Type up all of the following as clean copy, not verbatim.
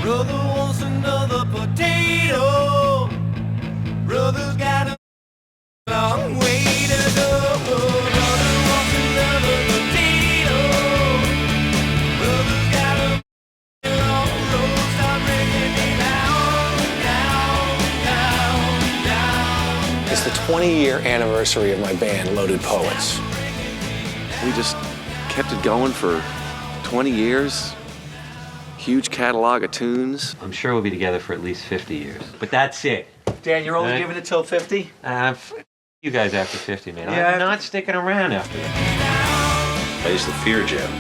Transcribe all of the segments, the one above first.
Brother wants another potato. Brother's got a long way to go. Brother wants another potato. Brother's got a long road. Stop breaking me down, down, down, down. It's the 20-year anniversary of my band, Loaded Poets. We just kept it going for 20 years. Huge catalog of tunes. I'm sure we'll be together for at least 50 years. But that's it. Dan, you're only giving it till 50? You guys after 50, man. Yeah. I'm not sticking around after that. I used to fear Jim.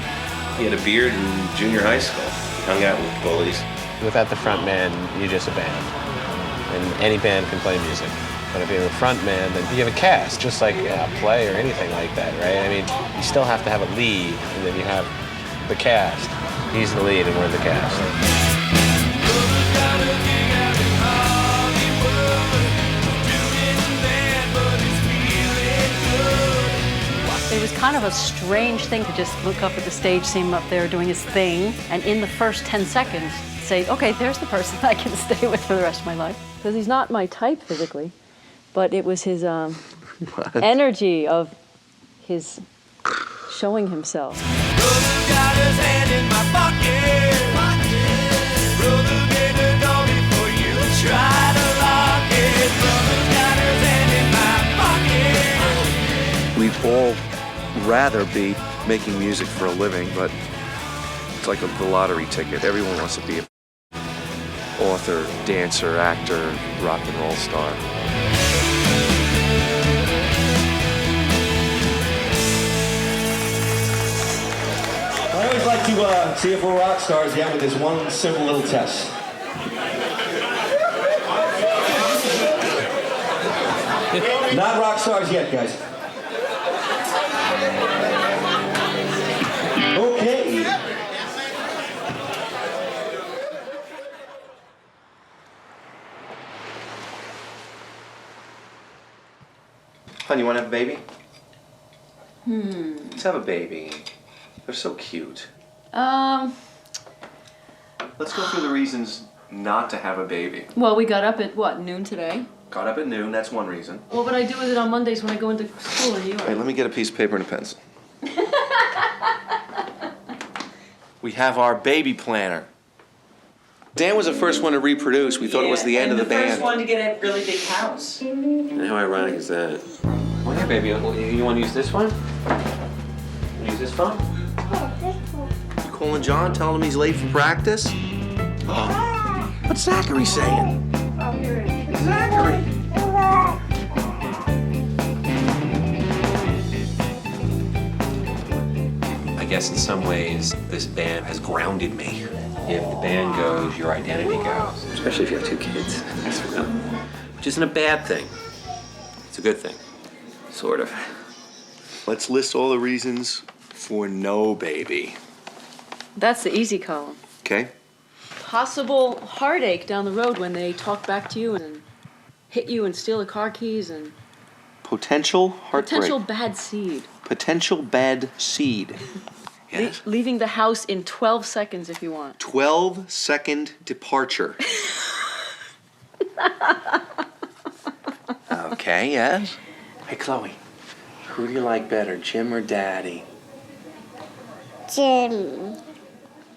He had a beard in junior high school. He hung out with bullies. Without the front man, you're just a band. And any band can play music. But if you're a front man, then you have a cast, just like a play or anything like that, right? I mean, you still have to have a lead, and then you have the cast. He's the lead, and we're the cast. It was kind of a strange thing to just look up at the stage, see him up there doing his thing, and in the first 10 seconds say, okay, there's the person I can stay with for the rest of my life. Because he's not my type physically, but it was his energy of his showing himself. Brother got his hand in my pocket. Brother gave the door before you try to lock it. Brother got his hand in my pocket. We'd all rather be making music for a living, but it's like the lottery ticket. Everyone wants to be an author, dancer, actor, rock and roll star. I always like to see if we're rock stars yet with this one simple little test. Not rock stars yet, guys. Okay. Hon, you want to have a baby? Let's have a baby. They're so cute. Let's go through the reasons not to have a baby. Well, we got up at, what, noon today? Got up at noon, that's one reason. What would I do with it on Mondays when I go into school in New York? Hey, let me get a piece of paper and a pencil. We have our baby planner. Dan was the first one to reproduce. We thought it was the end of the band. The first one to get a really big house. How ironic is that? Well, here, baby, you want to use this one? Use this phone? You calling John, telling him he's late for practice? Oh. What's Zachary saying? Zachary! I guess in some ways, this band has grounded me. If the band goes, your identity goes. Especially if you have two kids. Which isn't a bad thing. It's a good thing. Sort of. Let's list all the reasons for no baby. That's the easy column. Okay? Possible heartache down the road when they talk back to you and hit you and steal the car keys and... Potential heartbreak. Potential bad seed. Potential bad seed. Yes. Leaving the house in 12 seconds if you want. 12-second departure. Okay, yes. Hey, Chloe. Who do you like better, Jim or Daddy? Jim.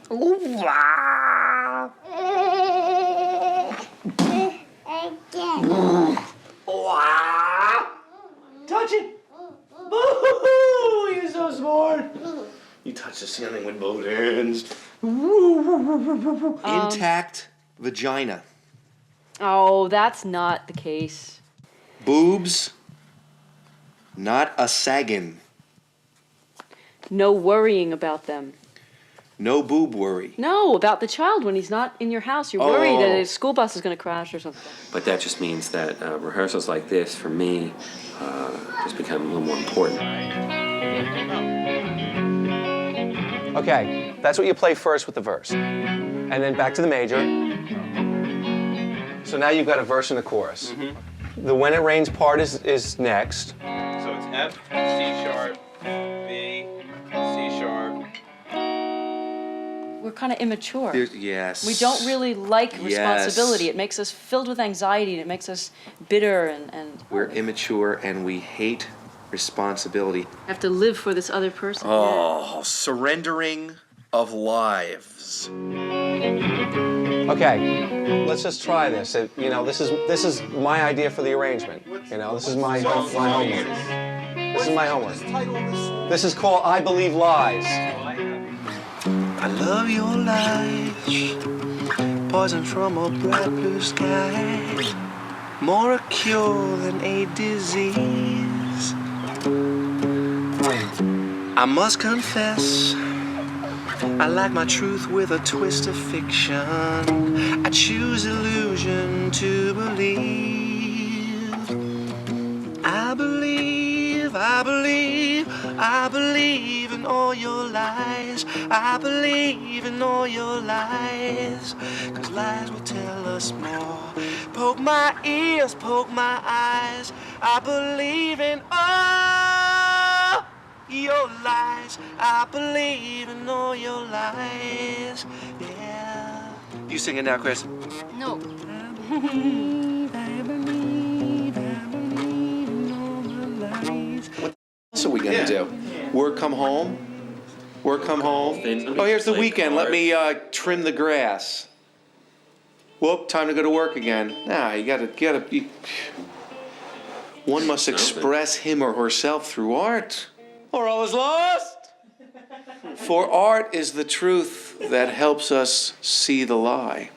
Wow. Touch it. Boo-hoo-hoo, you're so smart. You touch the ceiling with both hands. Intact vagina. Oh, that's not the case. Boobs, not a sagging. No worrying about them. No boob worry. No, about the child when he's not in your house. You're worried that a school bus is going to crash or something. But that just means that rehearsals like this, for me, just become a little more important. Okay, that's what you play first with the verse. And then back to the major. So now you've got a verse and a chorus. The When It Rains part is next. So it's F, C sharp, B, C sharp. We're we're kind of immature. Yes. We don't really like responsibility. It makes us filled with anxiety, and it makes us bitter and We're immature and we hate responsibility. have to live for this other person. Oh, surrendering of lives. Okay, let's just try this. You know, this is my idea for the arrangement. You know, this is my homework. This is my homework. This is called I Believe Lies. I love your lies, poison from a bright blue sky, more a cure than a disease. I must confess, I like my truth with a twist of fiction. I choose illusion to believe. I believe, I believe, I believe in all your lies. I believe in all your lies, 'cause lies will tell us more. Poke my ears, poke my eyes. I believe in all your lies. I believe in all your lies. Yeah. You sing it now, Chris. No. I believe in all my lies. What else are we gonna do? Work, come home? Work, come home? Oh, here's the weekend. Let me trim the grass. Whoop, time to go to work again. Nah, you gotta one must express him or herself through art, or all is lost. For art is the truth that helps us see the lie.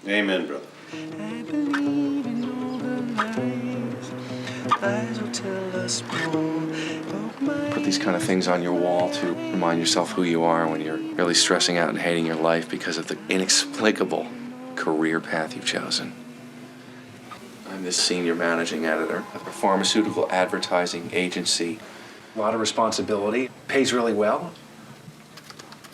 Amen, brother. I believe in all the lies. Lies will tell us more. Put these kind of things on your wall to remind yourself who you are when you're really stressing out and hating your life because of the inexplicable career path you've chosen. I'm the senior managing editor of a pharmaceutical advertising agency. A lot of responsibility, pays really well.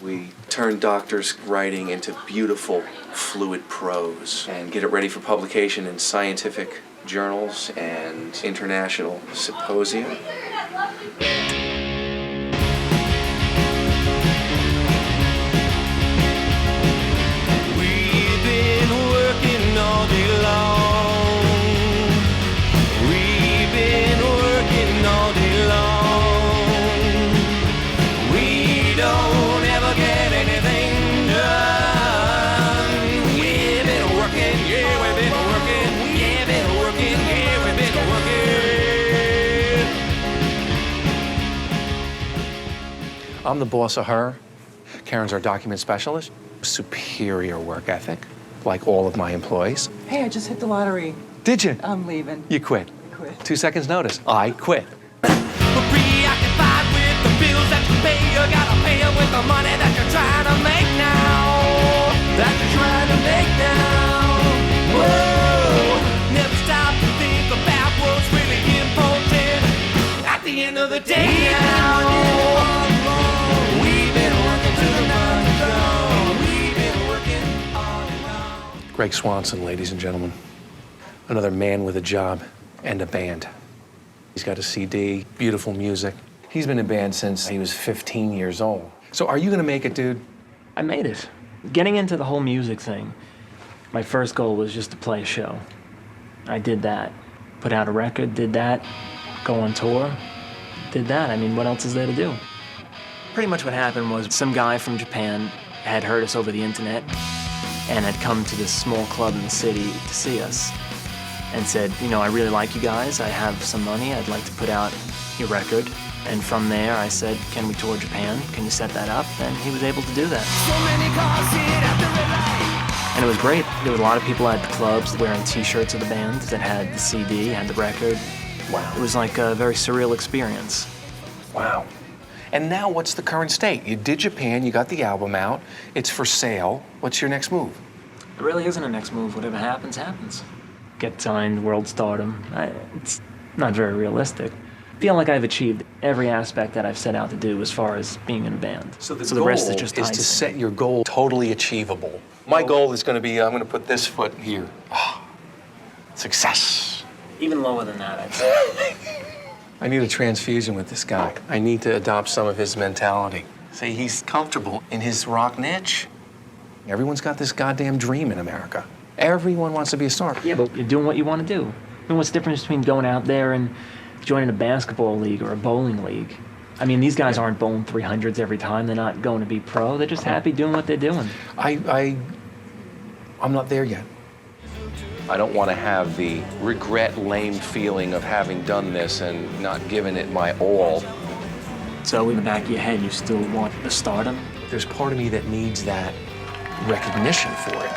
We turn doctors' writing into beautiful, fluid prose and get it ready for publication in scientific journals and international symposia. We've been working all day long. We've been working all day long. We don't ever get anything done. We've been working, yeah, we've been working. Yeah, been working, yeah, we've been working. I'm the boss of her. Karen's our document specialist. Superior work ethic, like all of my employees. Hey, I just hit the lottery. Did you? I'm leaving. You quit. I quit. 2 seconds notice. I quit. We're preoccupied with the bills that you pay. You gotta pay it with the money that you're trying to make now. That you're trying to make now. Whoa! Never stop to think about what's really important. At the end of the day now. We've been working till the night gone. We've been working all along. Greg Swanson, ladies and gentlemen. Another man with a job and a band. He's got a CD, beautiful music. He's been in band since he was 15 years old. So are you gonna make it, dude? I made it. Getting into the whole music thing, my first goal was just to play a show. I did that. Put out a record, did that. Go on tour, did that. I mean, what else is there to do? Pretty much what happened was some guy from Japan had heard us over the internet and had come to this small club in the city to see us and said, you know, I really like you guys. I have some money. I'd like to put out your record. And from there, I said, can we tour Japan? Can you set that up? And he was able to do that. So many cars sit at the red light. And it was great. There were a lot of people at the clubs wearing T-shirts of the band that had the CD, had the record. Wow. It was like a very surreal experience. Wow. And now what's the current state? You did Japan, you got the album out, it's for sale. What's your next move? There really isn't a next move. Whatever happens, happens. Get signed, world stardom. It's not very realistic. I feel like I've achieved every aspect that I've set out to do as far as being in a band. So the rest is goal just is icing. to set your goal totally achievable. My goal is going to be, I'm going to put this foot here. Oh, success. Even lower than that, I'd say. I need a transfusion with this guy. I need to adopt some of his mentality. See, he's comfortable in his rock niche. Everyone's got this goddamn dream in America. Everyone wants to be a star. Yeah, but you're doing what you want to do. I mean, what's the difference between going out there and joining a basketball league or a bowling league? I mean, these guys aren't bowling 300s every time. They're not going to be pro. They're just happy doing what they're doing. I'm not there yet. I don't want to have the regret, lame feeling of having done this and not given it my all. So in the back of your head, you still want the stardom? There's part of me that needs that recognition for it.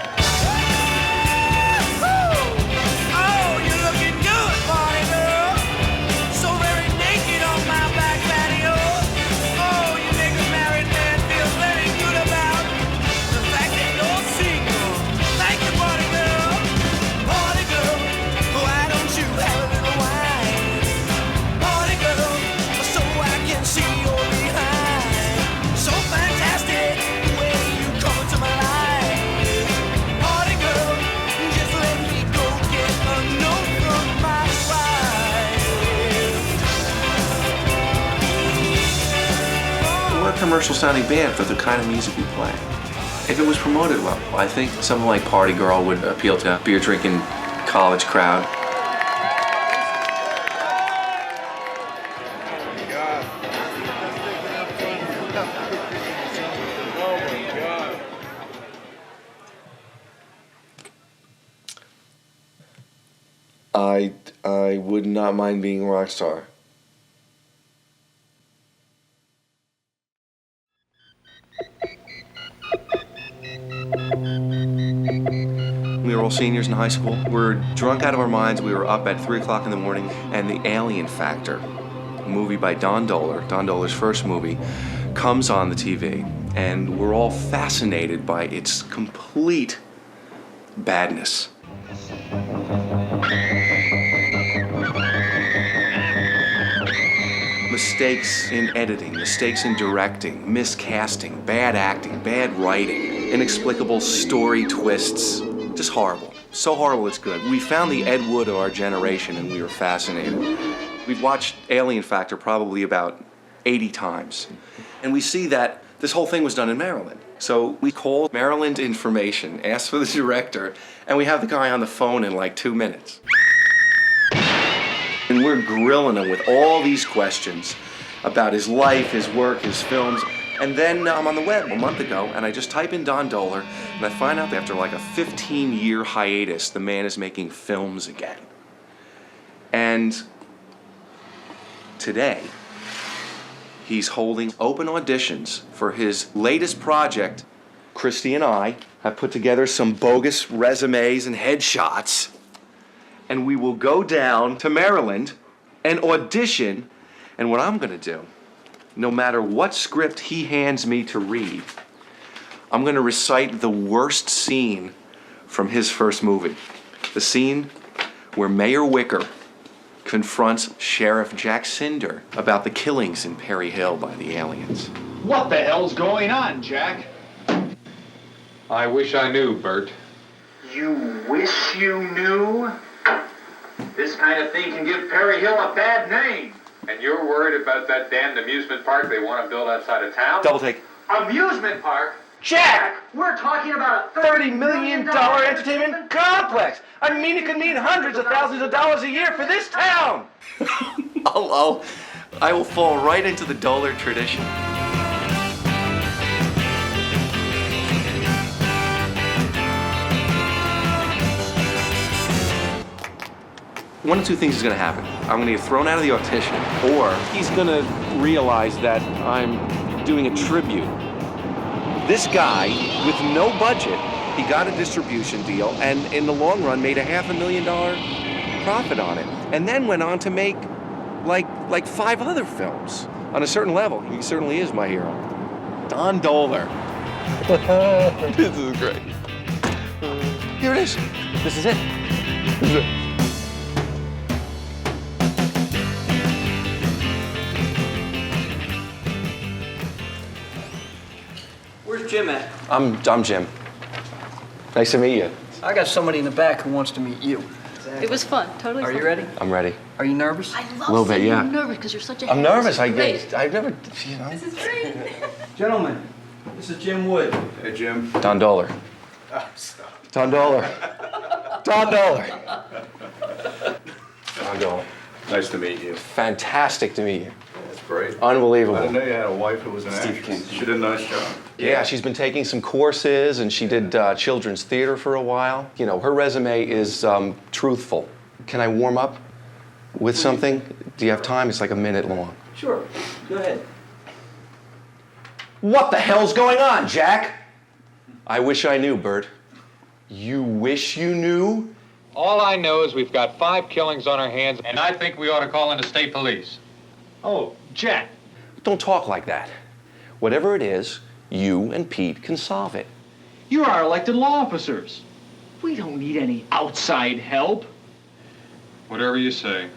Commercial sounding band for the kind of music we play. If it was promoted well, I think something like Party Girl would appeal to a beer drinking college crowd. I would not mind being a rock star. We were all seniors in high school. We were drunk out of our minds. We were up at 3 o'clock in the morning, and The Alien Factor, a movie by Don Dohler's first movie, comes on the TV, and we're all fascinated by its complete badness. Mistakes in editing, mistakes in directing, miscasting, bad acting, bad writing, inexplicable story twists. Just horrible. So horrible it's good. We found the Ed Wood of our generation and we were fascinated. We've watched Alien Factor probably about 80 times. And we see that this whole thing was done in Maryland. So we call Maryland Information, ask for the director, and we have the guy on the phone in like 2 minutes. And we're grilling him with all these questions about his life, his work, his films. And then I'm on the web a month ago, and I just type in Don Dohler, and I find out that after like a 15-year hiatus, the man is making films again. And today, he's holding open auditions for his latest project. Christie and I have put together some bogus resumes and headshots, and we will go down to Maryland and audition. And what I'm gonna do, no matter what script he hands me to read, I'm gonna recite the worst scene from his first movie. The scene where Mayor Wicker confronts Sheriff Jack Cinder about the killings in Perry Hill by the aliens. What the hell's going on, Jack? I wish I knew, Bert. You wish you knew? This kind of thing can give Perry Hill a bad name. And you're worried about that damned amusement park they want to build outside of town? Double take. Amusement park? Jack! We're talking about a $30 million entertainment complex! I mean, it could mean hundreds of thousands of dollars a year for this town! I will fall right into the Dohler tradition. One of two things is gonna happen. I'm gonna get thrown out of the audition, or he's gonna realize that I'm doing a tribute. This guy, with no budget, he got a distribution deal, and in the long run made a $500,000 profit on it, and then went on to make like 5 other films. On a certain level, he certainly is my hero. Don Dohler. This is great. Here it is. This is it. This is it. Where's Jim at? I'm Jim. Nice to meet you. I got somebody in the back who wants to meet you. It was fun, totally Are fun. you ready? I'm ready. Are you nervous? I love A little bit, seeing yeah. you nervous because you're such a I'm nervous. I've I've never, you know. This is great. Gentlemen, This is Jim Wood. Hey, Jim. Don Doller. Oh, stop. Don Doller. Don Doller. Don Doller. Nice to meet you. Fantastic to meet you. That's great. Unbelievable. I didn't know you had a wife who was an actress. She did a nice job. Yeah, she's been taking some courses, and she did children's theater for a while. You know, her resume is truthful. Can I warm up with something? Do you have time? It's like a minute long. Sure. Go ahead. What the hell's going on, Jack? I wish I knew, Bert. You wish you knew? All I know is we've got 5 killings on our hands, and I think we ought to call in the state police. Oh, Jack. Don't talk like that. Whatever it is, you and Pete can solve it. You're our elected law officers. We don't need any outside help. Whatever you say.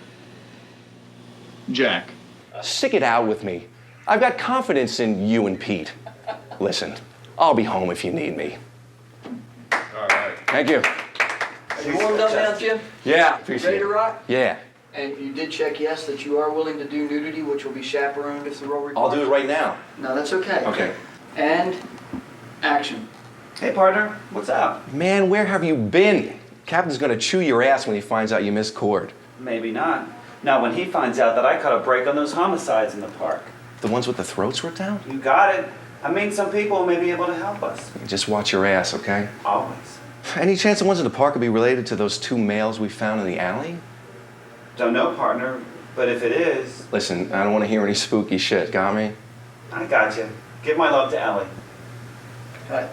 Jack. Stick it out with me. I've got confidence in you and Pete. Listen, I'll be home if you need me. All right. Thank you. You warmed up now, Jim? Yeah. Ready to rock? Yeah. And you did check yes that you are willing to do nudity, which will be chaperoned if the role requires? I'll do it right now. No, that's okay. Okay. And action. Hey, partner, what's up? Man, where have you been? Captain's gonna chew your ass when he finds out you missed court. Maybe not. Now, when he finds out that I cut a break on those homicides in the park. The ones with the throats ripped out? You got it. I mean, some people may be able to help us. Just watch your ass, okay? Always. Any chance the ones in the park could be related to those 2 males we found in the alley? Don't know, partner, but if it is... Listen, I don't want to hear any spooky shit, got me? I got you. Give my love to Ellie. Hi.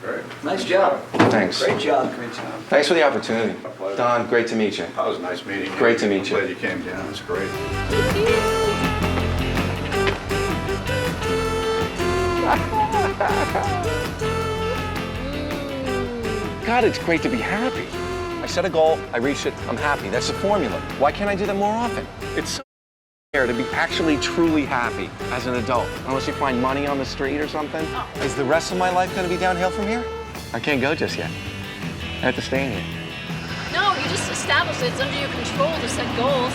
Great. Nice job. Thanks. Great job. Great job. Thanks for the opportunity. My pleasure. Don, great to meet you. That was nice meeting you. Great to meet you. I'm glad you came down. It's great. God, it's great to be happy. I set a goal, I reached it, I'm happy. That's the formula. Why can't I do that more often? It's so rare to be actually truly happy as an adult. Unless you find money on the street or something. Is the rest of my life going to be downhill from here? I can't go just yet. I have to stay in here. No, you just established it. It's under your control to set goals.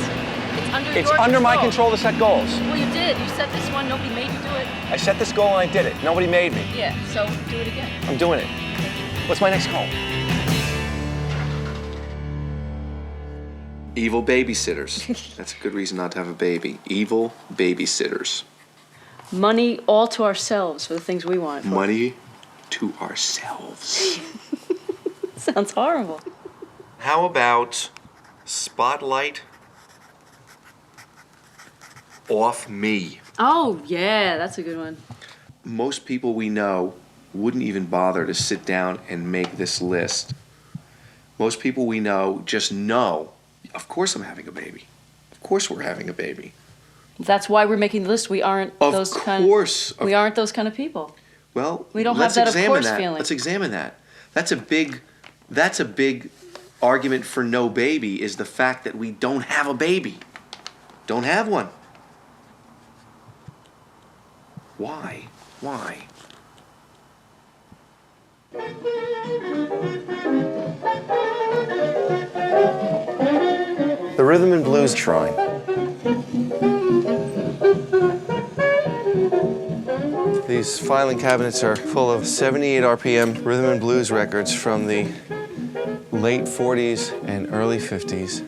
It's Under my control to set goals. Well, you did. You set this one. Nobody made you do it. I set this goal and I did it. Nobody made me. Yeah, so do it again. I'm doing it. What's my next goal? Evil babysitters. That's a good reason not to have a baby. Evil babysitters. Money all to ourselves for the things we want. Money to ourselves. Sounds horrible. How about spotlight off me? Oh, yeah, that's a good one. Most people we know wouldn't even bother to sit down and make this list. Most people we know just know, of course I'm having a baby. Of course we're having a baby. That's why we're making the list. We aren't those kind of we aren't those kind of people. Well, we don't have that of course feeling. Let's examine that. That's a big argument for no baby, is the fact that we don't have a baby. Don't have one. Why? Why? The Rhythm and Blues Shrine. These filing cabinets are full of 78 RPM rhythm and blues records from the late 40s and early 50s.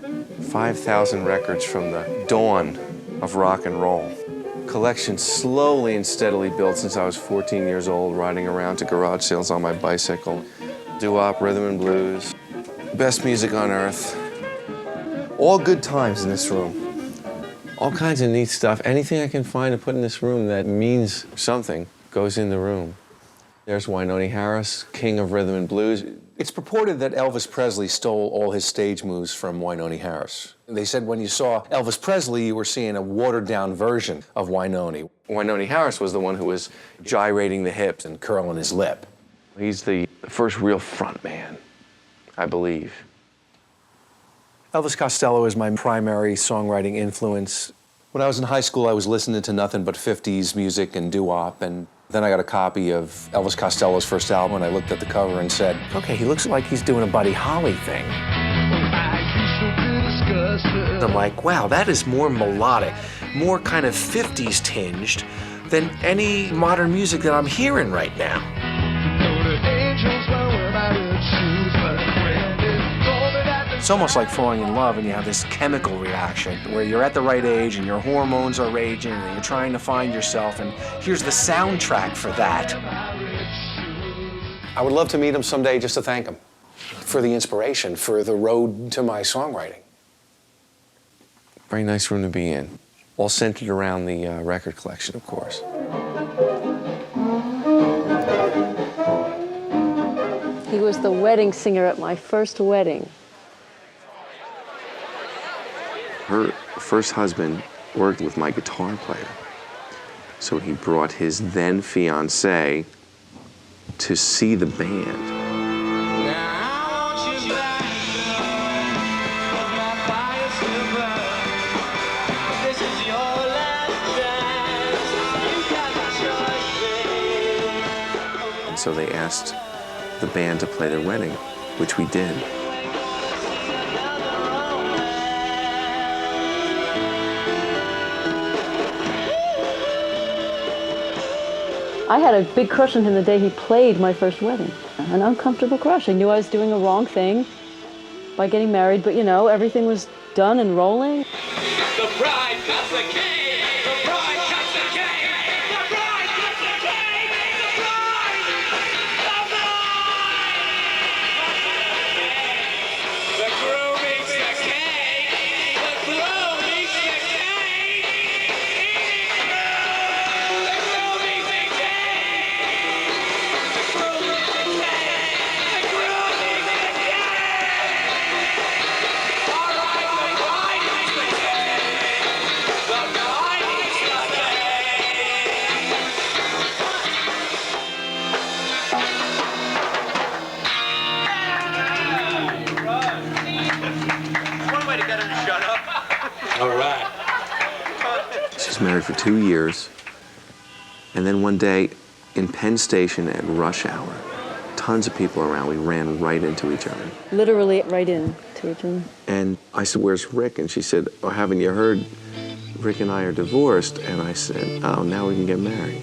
5,000 records from the dawn of rock and roll. Collection slowly and steadily built since I was 14 years old, riding around to garage sales on my bicycle. Doo-wop, rhythm and blues. Best music on earth. All good times in this room. All kinds of neat stuff. Anything I can find to put in this room that means something goes in the room. There's Wynonie Harris, king of rhythm and blues. It's purported that Elvis Presley stole all his stage moves from Wynonie Harris. They said when you saw Elvis Presley, you were seeing a watered-down version of Wynonie. Wynonie Harris was the one who was gyrating the hips and curling his lip. He's the first real front man, I believe. Elvis Costello is my primary songwriting influence. When I was in high school, I was listening to nothing but 50s music and doo-wop, and then I got a copy of Elvis Costello's first album, and I looked at the cover and said, okay, he looks like he's doing a Buddy Holly thing. I'm like, wow, that is more melodic, more kind of 50s tinged than any modern music that I'm hearing right now. It's almost like falling in love and you have this chemical reaction where you're at the right age and your hormones are raging and you're trying to find yourself, and here's the soundtrack for that. I would love to meet him someday just to thank him for the inspiration, for the road to my songwriting. Very nice room to be in. All centered around the record collection, of course. He was the wedding singer at my first wedding. Her first husband worked with my guitar player. So he brought his then fiancée to see the band. And so they asked the band to play their wedding, which we did. I had a big crush on him the day he played my first wedding. An uncomfortable crush. I knew I was doing a wrong thing by getting married, but you know, everything was done and rolling. The bride cuts the cake! The bride cuts the cake! The bride cuts the cake! The bride! The groom eats the cake! The groom eats the cake! The groom eats the cake! The groom eats the cake! The groom eats the cake! All right, the bride eats the cake! The bride eats the One way to get her to shut up. All right. She's married for 2 years. And then one day in Penn Station at rush hour, tons of people around, we ran right into each other. Literally right into each other. And I said, "Where's Rick?" And she said, "Oh, haven't you heard? Rick and I are divorced." And I said, "Oh, now we can get married."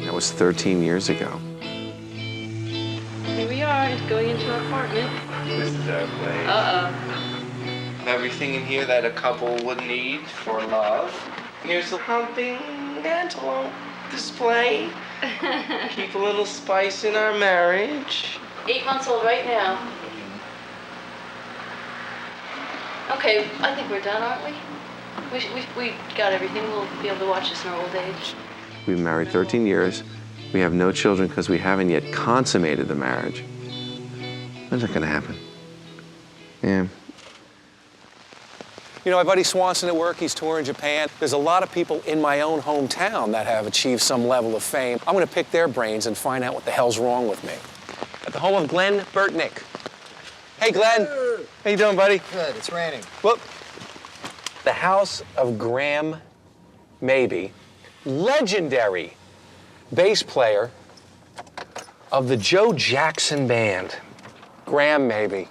That was 13 years ago. Here we are, going into our apartment. This is our place. Everything in here that a couple would need for love. Here's the humping antelope display. Keep a little spice in our marriage. 8 months old right now. Okay, I think we're done, aren't we? We got everything. We'll be able to watch this in our old age. We've been married 13 years. We have no children because we haven't yet consummated the marriage. When's that going to happen? Yeah. You know, my buddy Swanson at work, he's touring Japan. There's a lot of people in my own hometown that have achieved some level of fame. I'm gonna pick their brains and find out what the hell's wrong with me. At the home of Glenn Burtnick. Hey, Glenn. How you doing, buddy? Good, it's raining. Well, the house of Graham Maybe, legendary bass player of the Joe Jackson Band. Graham Maybe.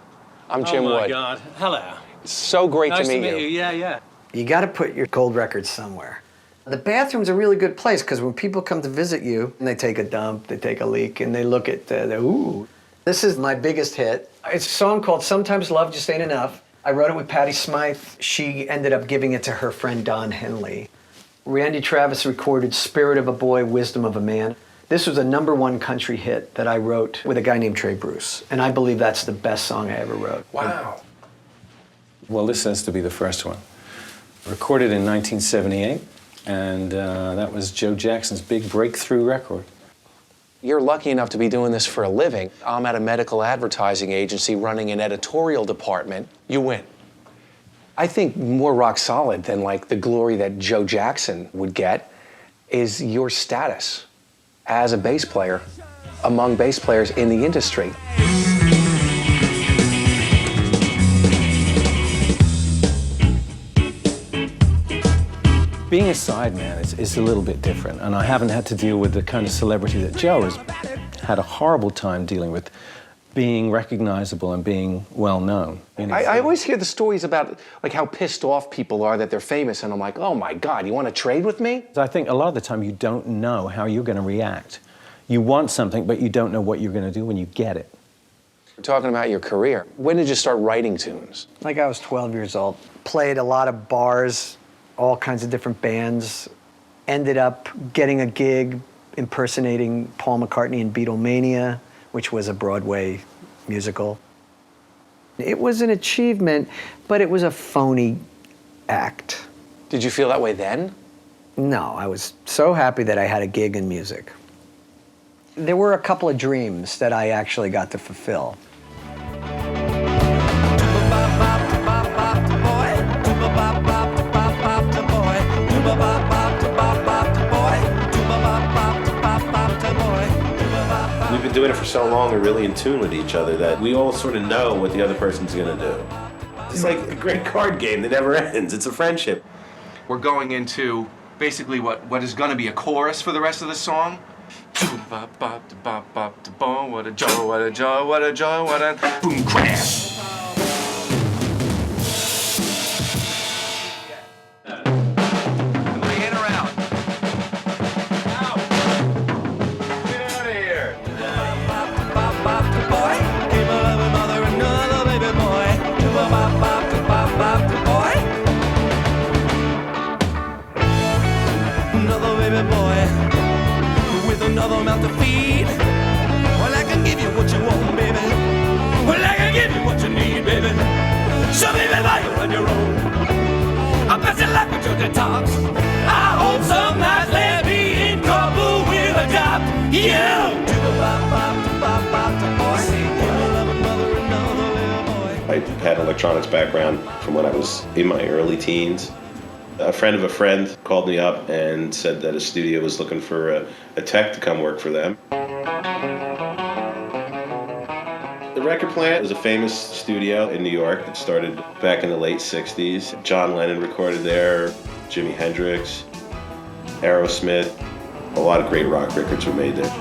I'm Jim Wood. Oh, my God. Hello. So great nice to meet you. Yeah. You got to put your gold records somewhere. The bathroom's a really good place because when people come to visit you, and they take a dump, they take a leak, and they look at ooh. This is my biggest hit. It's a song called Sometimes Love Just Ain't Enough. I wrote it with Patti Smythe. She ended up giving it to her friend Don Henley. Randy Travis recorded Spirit of a Boy, Wisdom of a Man. This was a #1 country hit that I wrote with a guy named Trey Bruce, and I believe that's the best song I ever wrote. Wow. Well, this has to be the first one. Recorded in 1978, and that was Joe Jackson's big breakthrough record. You're lucky enough to be doing this for a living. I'm at a medical advertising agency running an editorial department. You win. I think more rock solid than like the glory that Joe Jackson would get is your status as a bass player among bass players in the industry. Being a sideman is a little bit different, and I haven't had to deal with the kind of celebrity that Joe has had a horrible time dealing with. being recognizable and being well known. I always hear the stories about like how pissed off people are that they're famous, and I'm like, oh my God, you want to trade with me? I think a lot of the time you don't know how you're going to react. You want something, but you don't know what you're going to do when you get it. We're talking about your career. When did you start writing tunes? Like I was 12 years old. Played a lot of bars, all kinds of different bands. Ended up getting a gig impersonating Paul McCartney in Beatlemania, which was a Broadway musical. It was an achievement, but it was a phony act. Did you feel that way then? No, I was so happy that I had a gig in music. There were a couple of dreams that I actually got to fulfill. We've been doing it for so long, we're really in tune with each other that we all sort of know what the other person's gonna do. It's like a great card game that never ends. It's a friendship. We're going into basically what is going to be a chorus for the rest of the song. What a joy, what a joy, what a joy, what a boom crash. Another mouth to feed. Well, I can give you what you want, baby. Well, I can give you what you need, baby. So, baby, now you're on your own. I bet you like with your detox. I hope some nights let me in couple will adopt you. I had an electronics background from when I was in my early teens. A friend of a friend called me up and said that a studio was looking for a tech to come work for them. The Record Plant is a famous studio in New York that started back in the late 60s. John Lennon recorded there, Jimi Hendrix, Aerosmith. A lot of great rock records were made there.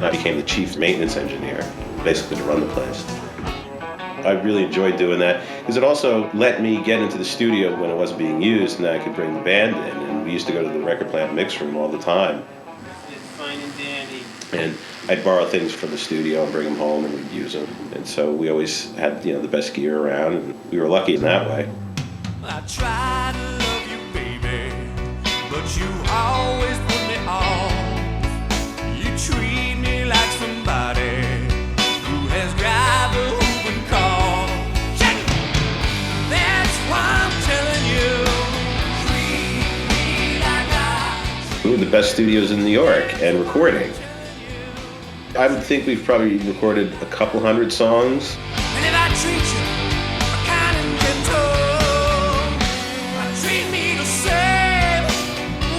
I became the chief maintenance engineer, basically to run the place. I really enjoyed doing that because it also let me get into the studio when it wasn't being used, and I could bring the band in. And we used to go to the Record Plant mix room all the time. It's fine and dandy. And I'd borrow things from the studio and bring them home, and we'd use them. And so we always had, the best gear around, and we were lucky in that way. I try to love you, baby, but you always put me off. You treat me like somebody who has gravel. We were the best studios in New York and recording. I would think we've probably recorded a couple hundred songs. And if I treat you kind and gentle, I treat me the same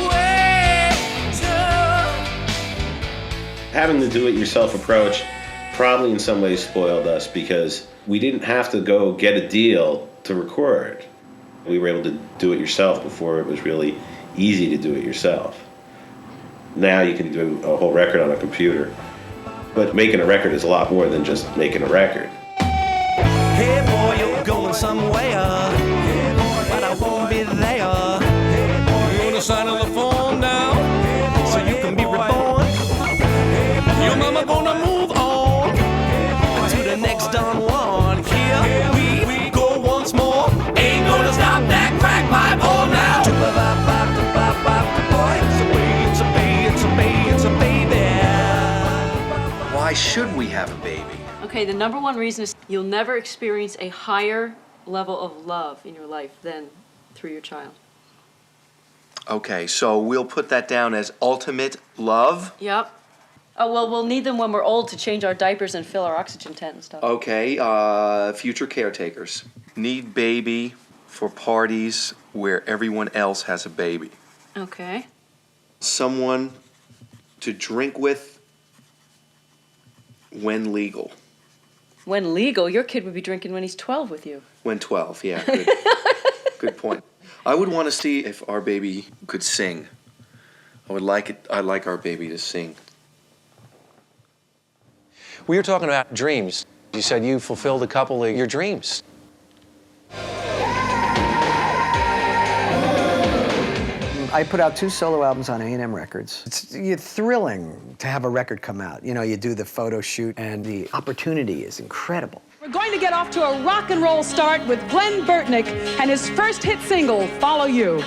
way too. Having the do-it-yourself approach probably in some ways spoiled us because we didn't have to go get a deal to record. We were able to do it yourself before it was really easy to do it yourself. Now you can do a whole record on a computer, but making a record is a lot more than just making a record. Hey boy, you're going somewhere, but I won't be there. You're gonna sign on the phone now, so you can be reborn. Your mama gonna move on to the next Don Juan. Here we go once more. Ain't gonna stop that crack pipe hole now. Why should we have a baby? Okay, the number one reason is you'll never experience a higher level of love in your life than through your child. Okay, so we'll put that down as ultimate love. Yep. Oh, well, we'll need them when we're old to change our diapers and fill our oxygen tent and stuff. Okay, future caretakers. Need baby for parties where everyone else has a baby. Okay. Someone to drink with when legal. When legal? Your kid would be drinking when he's 12 with you. When 12, yeah. Good, good point. I would want to see if our baby could sing. I'd like our baby to sing. We were talking about dreams. You said you fulfilled a couple of your dreams. I put out 2 solo albums on A&M Records. It's thrilling to have a record come out. You know, you do the photo shoot, and the opportunity is incredible. We're going to get off to a rock and roll start with Glenn Burtnick and his first hit single, Follow You.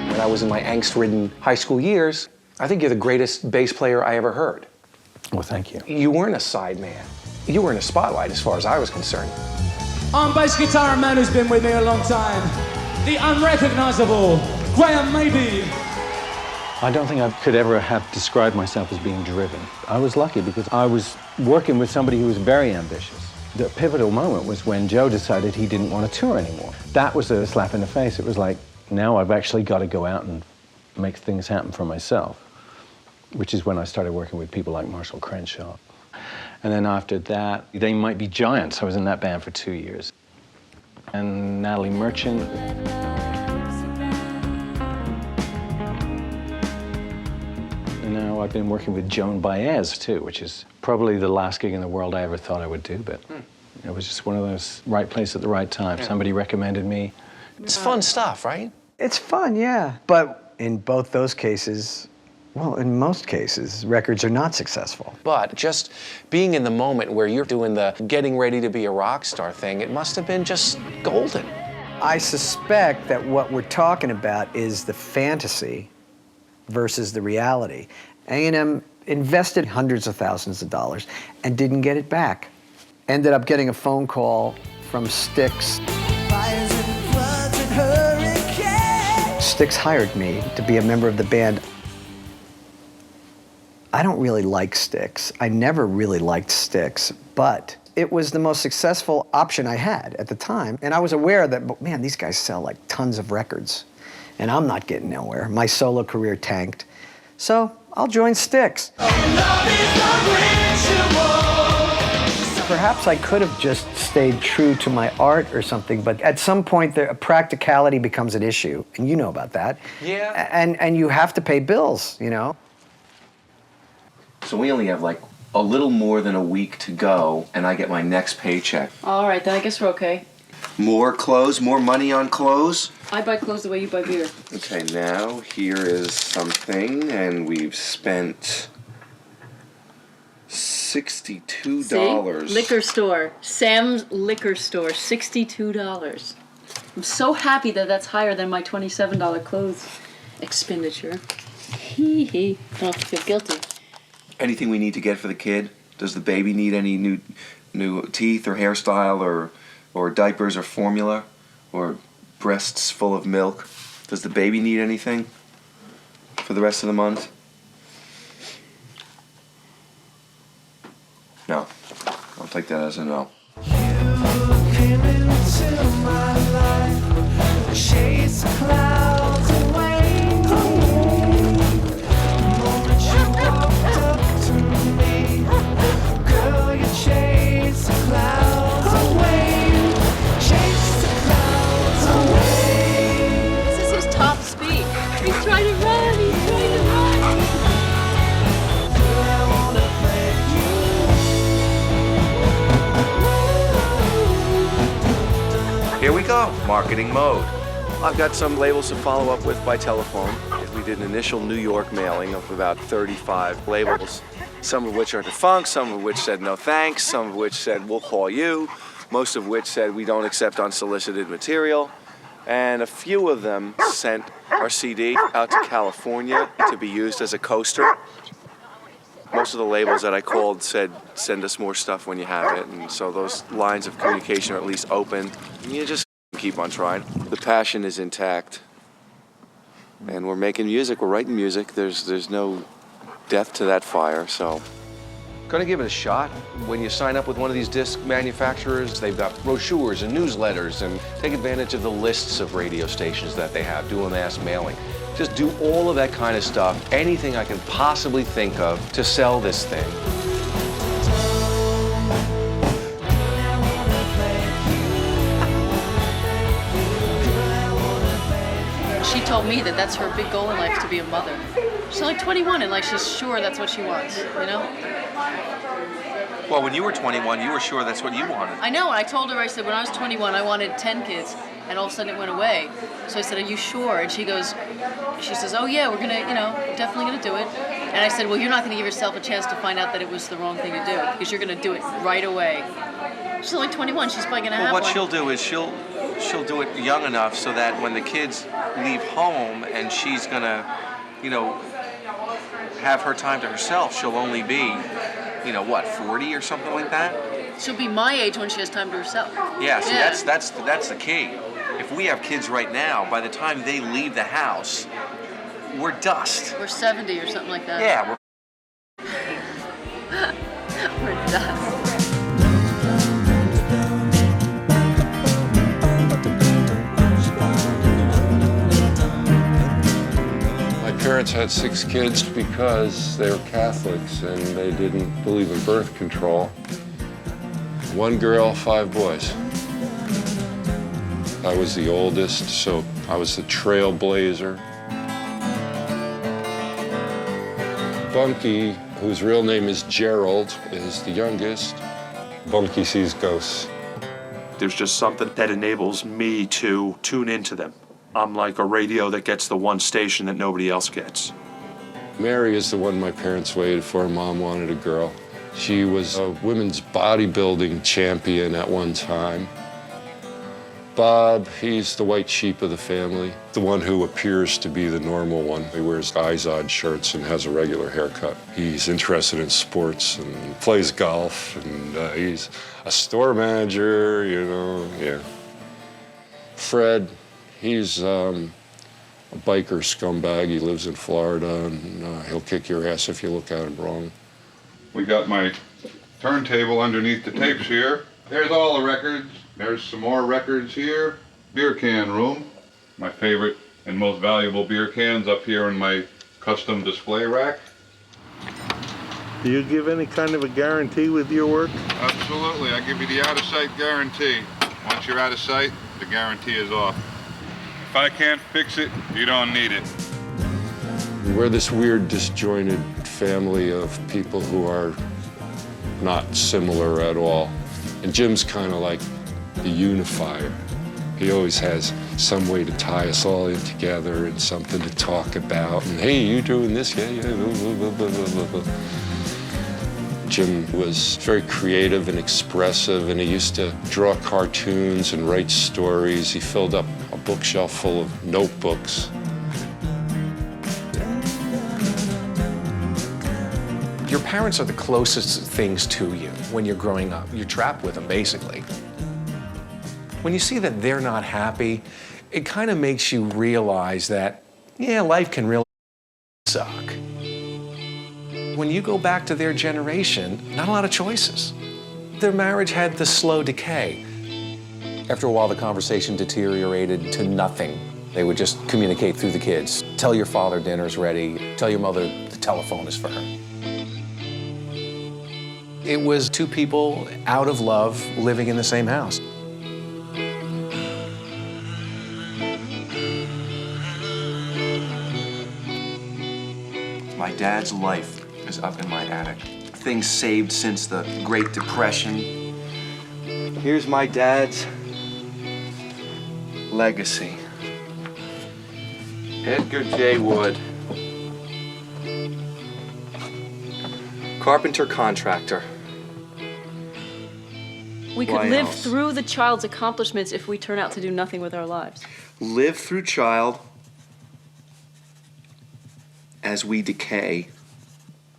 When I was in my angst-ridden high school years, I think you're the greatest bass player I ever heard. Well, thank you. You weren't a side man. You were in a spotlight as far as I was concerned. On bass guitar, a man who's been with me a long time, the unrecognizable Graham Maybe. I don't think I could ever have described myself as being driven. I was lucky because I was working with somebody who was very ambitious. The pivotal moment was when Joe decided he didn't want to tour anymore. That was a slap in the face. It was like, now I've actually got to go out and make things happen for myself, which is when I started working with people like Marshall Crenshaw. And then after that, They Might Be Giants. I was in that band for 2 years. And Natalie Merchant. And now I've been working with Joan Baez, too, which is probably the last gig in the world I ever thought I would do, but it was just one of those right place at the right time. Yeah. Somebody recommended me. It's fun stuff, right? It's fun, yeah. But in both those cases, well, in most cases, records are not successful. But just being in the moment where you're doing the getting ready to be a rock star thing, it must have been just golden. I suspect that what we're talking about is the fantasy versus the reality. A&M invested hundreds of thousands of dollars and didn't get it back. Ended up getting a phone call from Styx. Styx hired me to be a member of the band. I don't really like Styx. I never really liked Styx, but it was the most successful option I had at the time. And I was aware that, man, these guys sell like tons of records, and I'm not getting nowhere. My solo career tanked. So I'll join Styx. Perhaps I could have just stayed true to my art or something, but at some point, the practicality becomes an issue, and you know about that. Yeah. And you have to pay bills, you know? So we only have like a little more than a week to go, and I get my next paycheck. All right, then I guess we're okay. More clothes, more money on clothes. I buy clothes the way you buy beer. Okay, now here is something, and we've spent $62. See? Liquor store. Sam's Liquor Store, $62. I'm so happy that that's higher than my $27 clothes expenditure. Hee hee. I don't feel guilty. Anything we need to get for the kid? Does the baby need any new teeth or hairstyle or diapers or formula or breasts full of milk? Does the baby need anything for the rest of the month? No. I'll take that as a no. Chase clouds away. Girl, you chase the clouds away. Chase the clouds away. This is his top speed. He's trying to run. He's trying to run. Here we go, marketing mode. I've got some labels to follow up with by telephone. We did an initial New York mailing of about 35 labels, some of which are defunct, some of which said no thanks, some of which said we'll call you, most of which said we don't accept unsolicited material, and a few of them sent our CD out to California to be used as a coaster. Most of the labels that I called said, send us more stuff when you have it, and so those lines of communication are at least open. You just keep on trying. The passion is intact, and we're making music, we're writing music. There's no death to that fire, so. Gonna give it a shot. When you sign up with one of these disc manufacturers, they've got brochures and newsletters, and take advantage of the lists of radio stations that they have, do a mass mailing. Just do all of that kind of stuff, anything I can possibly think of to sell this thing. told me that that's her big goal in life, to be a mother. She's only 21 and like she's sure that's what she wants, you know? Well, when you were 21, you were sure that's what you wanted. I know, I told her, I said, when I was 21, I wanted 10 kids, and all of a sudden it went away. So I said, are you sure? And she says, oh yeah, we're gonna, definitely gonna do it. And I said, well, you're not gonna give yourself a chance to find out that it was the wrong thing to do, because you're gonna do it right away. She's only 21, she's probably gonna have Well, what one. she'll do is she'll do it young enough so that when the kids leave home and she's gonna, have her time to herself, she'll only be, 40 or something like that? She'll be my age when she has time to herself. Yeah, see, that's the key. If we have kids right now, by the time they leave the house, we're dust. We're 70 or something like that. Yeah, we're dust. My parents had 6 kids because they were Catholics and they didn't believe in birth control. 1 girl, 5 boys. I was the oldest, so I was the trailblazer. Bunky, whose real name is Gerald, is the youngest. Bunky sees ghosts. There's just something that enables me to tune into them. I'm like a radio that gets the one station that nobody else gets. Mary is the one my parents waited for. Mom wanted a girl. She was a women's bodybuilding champion at one time. Bob, he's the white sheep of the family, the one who appears to be the normal one. He wears Izod shirts and has a regular haircut. He's interested in sports and plays golf, and he's a store manager, yeah. Fred, he's a biker scumbag. He lives in Florida, and he'll kick your ass if you look at him wrong. We got my turntable underneath the tapes here. There's all the records. There's some more records here. Beer can room. My favorite and most valuable beer cans up here in my custom display rack. Do you give any kind of a guarantee with your work? Absolutely. I give you the out-of-sight guarantee. Once you're out of sight, the guarantee is off. If I can't fix it, you don't need it. We're this weird, disjointed family of people who are not similar at all. And Jim's kind of like the unifier. He always has some way to tie us all in together and something to talk about. And hey, you doing this? Yeah. Blah, blah, blah, blah. Jim was very creative and expressive, and he used to draw cartoons and write stories. He filled up a bookshelf full of notebooks. Your parents are the closest things to you when you're growing up. You're trapped with them, basically. When you see that they're not happy, it kind of makes you realize that, yeah, life can really suck. When you go back to their generation, not a lot of choices. Their marriage had the slow decay. After a while, the conversation deteriorated to nothing. They would just communicate through the kids. Tell your father dinner's ready. Tell your mother the telephone is for her. It was 2 people out of love living in the same house. My dad's life is up in my attic. Things saved since the Great Depression. Here's my dad's legacy. Edgar J. Wood. Carpenter contractor. We could Why live else? through the child's accomplishments if we turn out to do nothing with our lives. Live through child as we decay.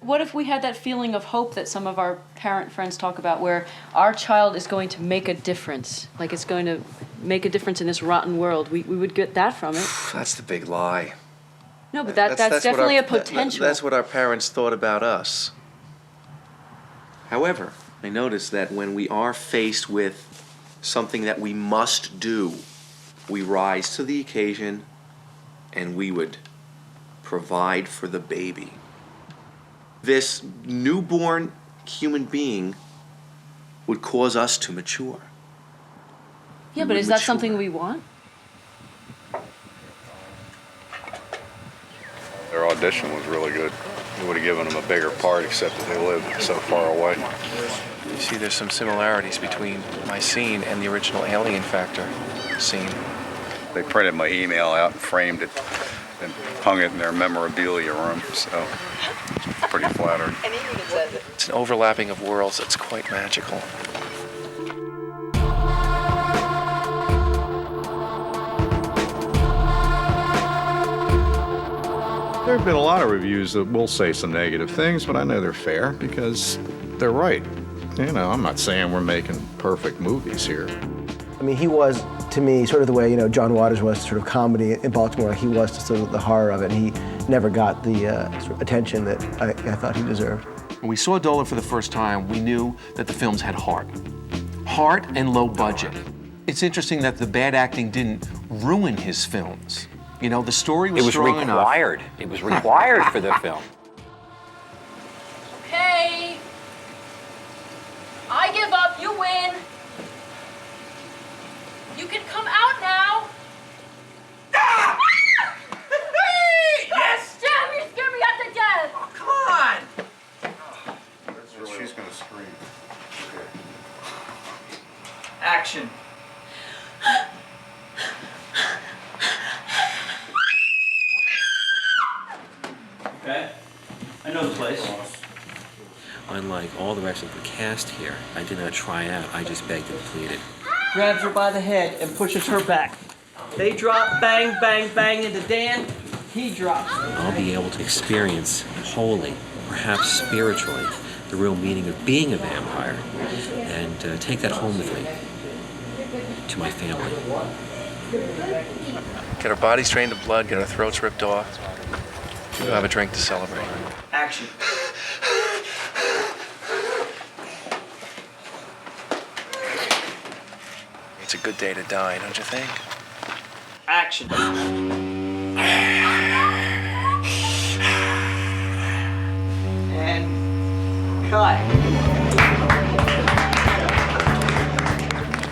What if we had that feeling of hope that some of our parent friends talk about, where our child is going to make a difference, like it's going to make a difference in this rotten world? We would get that from it. That's the big lie. No, but that's definitely a potential. That's what our parents thought about us. However, I notice that when we are faced with something that we must do, we rise to the occasion and we would provide for the baby. This newborn human being would cause us to mature. Yeah, but is that something we want? audition was really good. We would have given them a bigger part, except that they live so far away. You see, there's some similarities between my scene and the original Alien Factor scene. They printed my email out and framed it and hung it in their memorabilia room, so it's pretty flattering. It's an overlapping of worlds that's quite magical. There have been a lot of reviews that will say some negative things, but I know they're fair because they're right. You know, I'm not saying we're making perfect movies here. I mean, he was, to me, sort of the way, you know, John Waters was to sort of comedy in Baltimore. He was to sort of the horror of it, and he never got the sort of attention that I thought he deserved. When we saw Dola for the first time, we knew that the films had heart. Heart and low budget. It's interesting that the bad acting didn't ruin his films. You know, the story was strong enough. It was required for the film. Okay. I give up. You win. You can come out now. Ah! Yes! Damn, you scared me out to death. Oh, come on. She's gonna scream. Action. Okay. I know the place. Unlike all the rest of the cast here, I did not try out. I just begged and pleaded. Grabs her by the head and pushes her back. They drop, bang, bang, bang into Dan. He drops. I'll be able to experience wholly, perhaps spiritually, the real meaning of being a vampire, and take that home with me to my family. Get our bodies drained of blood, get our throats ripped off. We'll have a drink to celebrate. Action. It's a good day to die, don't you think? Action. And cut.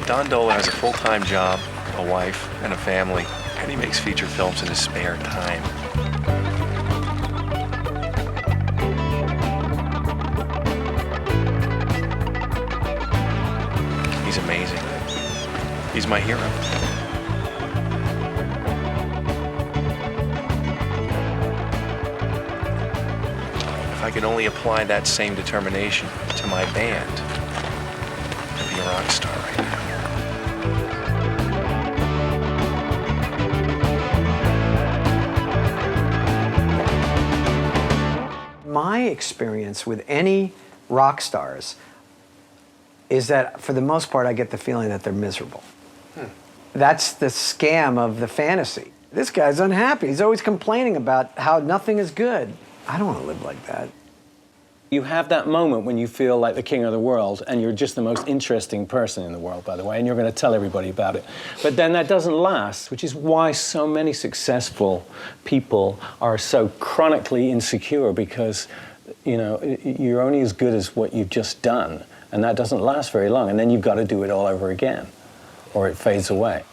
Don Dola has a full-time job, a wife, and a family, and he makes feature films in his spare time. He's amazing. He's my hero. If I could only apply that same determination to my band, I'd be a rock star right now. My experience with any rock stars is that, for the most part, I get the feeling that they're miserable. That's the scam of the fantasy. This guy's unhappy. He's always complaining about how nothing is good. I don't want to live like that. You have that moment when you feel like the king of the world, and you're just the most interesting person in the world, by the way, and you're going to tell everybody about it. But then that doesn't last, which is why so many successful people are so chronically insecure, because, you know, you're only as good as what you've just done, and that doesn't last very long, and then you've got to do it all over again, or it fades away.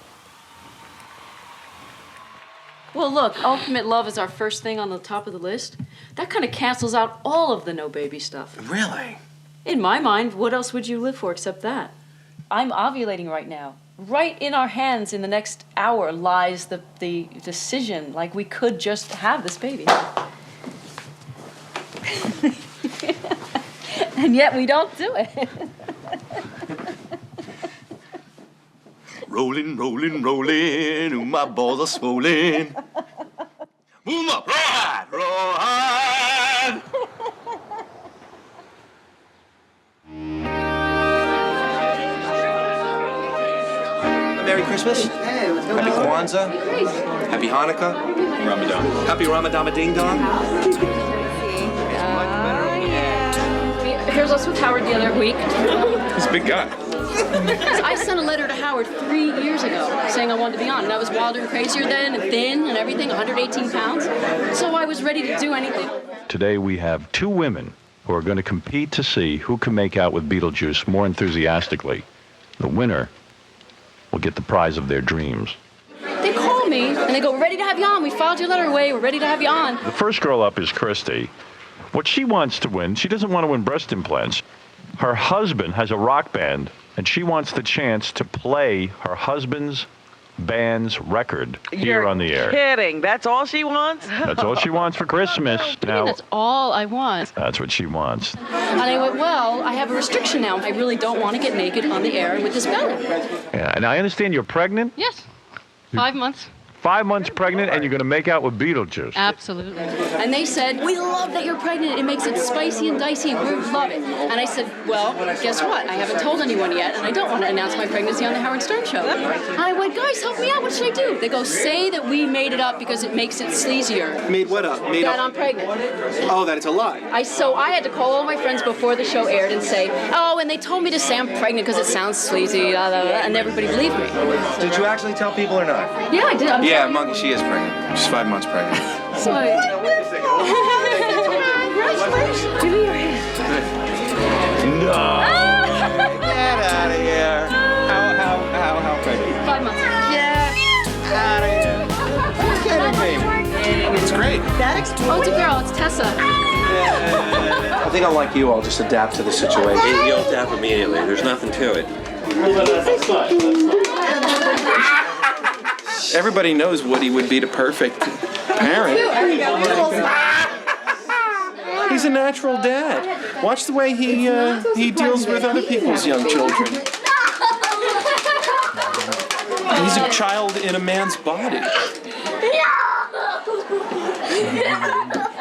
Well, look, ultimate love is our first thing on the top of the list. That kind of cancels out all of the no baby stuff. Really? In my mind, what else would you live for except that? I'm ovulating right now. Right in our hands in the next hour lies the decision. Like, we could just have this baby. And yet we don't do it. Rolling, rolling, rolling, ooh, my balls are swollen. Boom up, rawhide, rawhide. Merry Christmas. Hey, what's Happy Kwanzaa. Happy Hanukkah. Ramadan. Happy Ramadan Ding Dong. Here's us with Howard the other week. He's a big guy. I sent a letter to Howard 3 years ago saying I wanted to be on, and I was wilder and crazier then, and thin and everything, 118 pounds. So I was ready to do anything. Today we have two women who are going to compete to see who can make out with Beetlejuice more enthusiastically. The winner will get the prize of their dreams. They call me And they go, we're ready to have you on. We filed your letter away. We're ready to have you on. The first girl up is Christie. What she wants to win, she doesn't want to win breast implants. Her husband has a rock band, and she wants the chance to play her husband's band's record here on the air. Kidding. That's all she wants? That's all she wants for Christmas. Now, That's all I want. that's what she wants. And I went, well, I have a restriction now. I really don't want to get naked on the air with this belly. Yeah, and I understand you're pregnant? Yes. 5 months. 5 months pregnant, and you're going to make out with Beetlejuice. Absolutely. And they said, we love that you're pregnant. It makes it spicy and dicey. We love it. And I said, well, guess what? I haven't told anyone yet, and I don't want to announce my pregnancy on the Howard Stern show. And I went, guys, help me out. What should I do? They go, say that we made it up because it makes it sleazier. Made what up? Made that up? I'm pregnant. Oh, that it's a lie. So I had to call all my friends before the show aired and say, oh, and they told me to say I'm pregnant because it sounds sleazy, blah, blah, blah, and everybody believed me. Did you actually tell people or not? Yeah, I did. Yeah, Monkey, she is pregnant. She's 5 months pregnant. So give me your hand. No. Get out of here. How pregnant? 5 months. Get out of here. You're kidding me. It's great. Oh, it's a girl. It's Tessa. I think I'm like you. I'll just adapt to the situation. You'll adapt immediately. There's nothing to it. Everybody knows Woody would be the perfect parent. He's a natural dad. Watch the way he deals with other people's young children. He's a child in a man's body.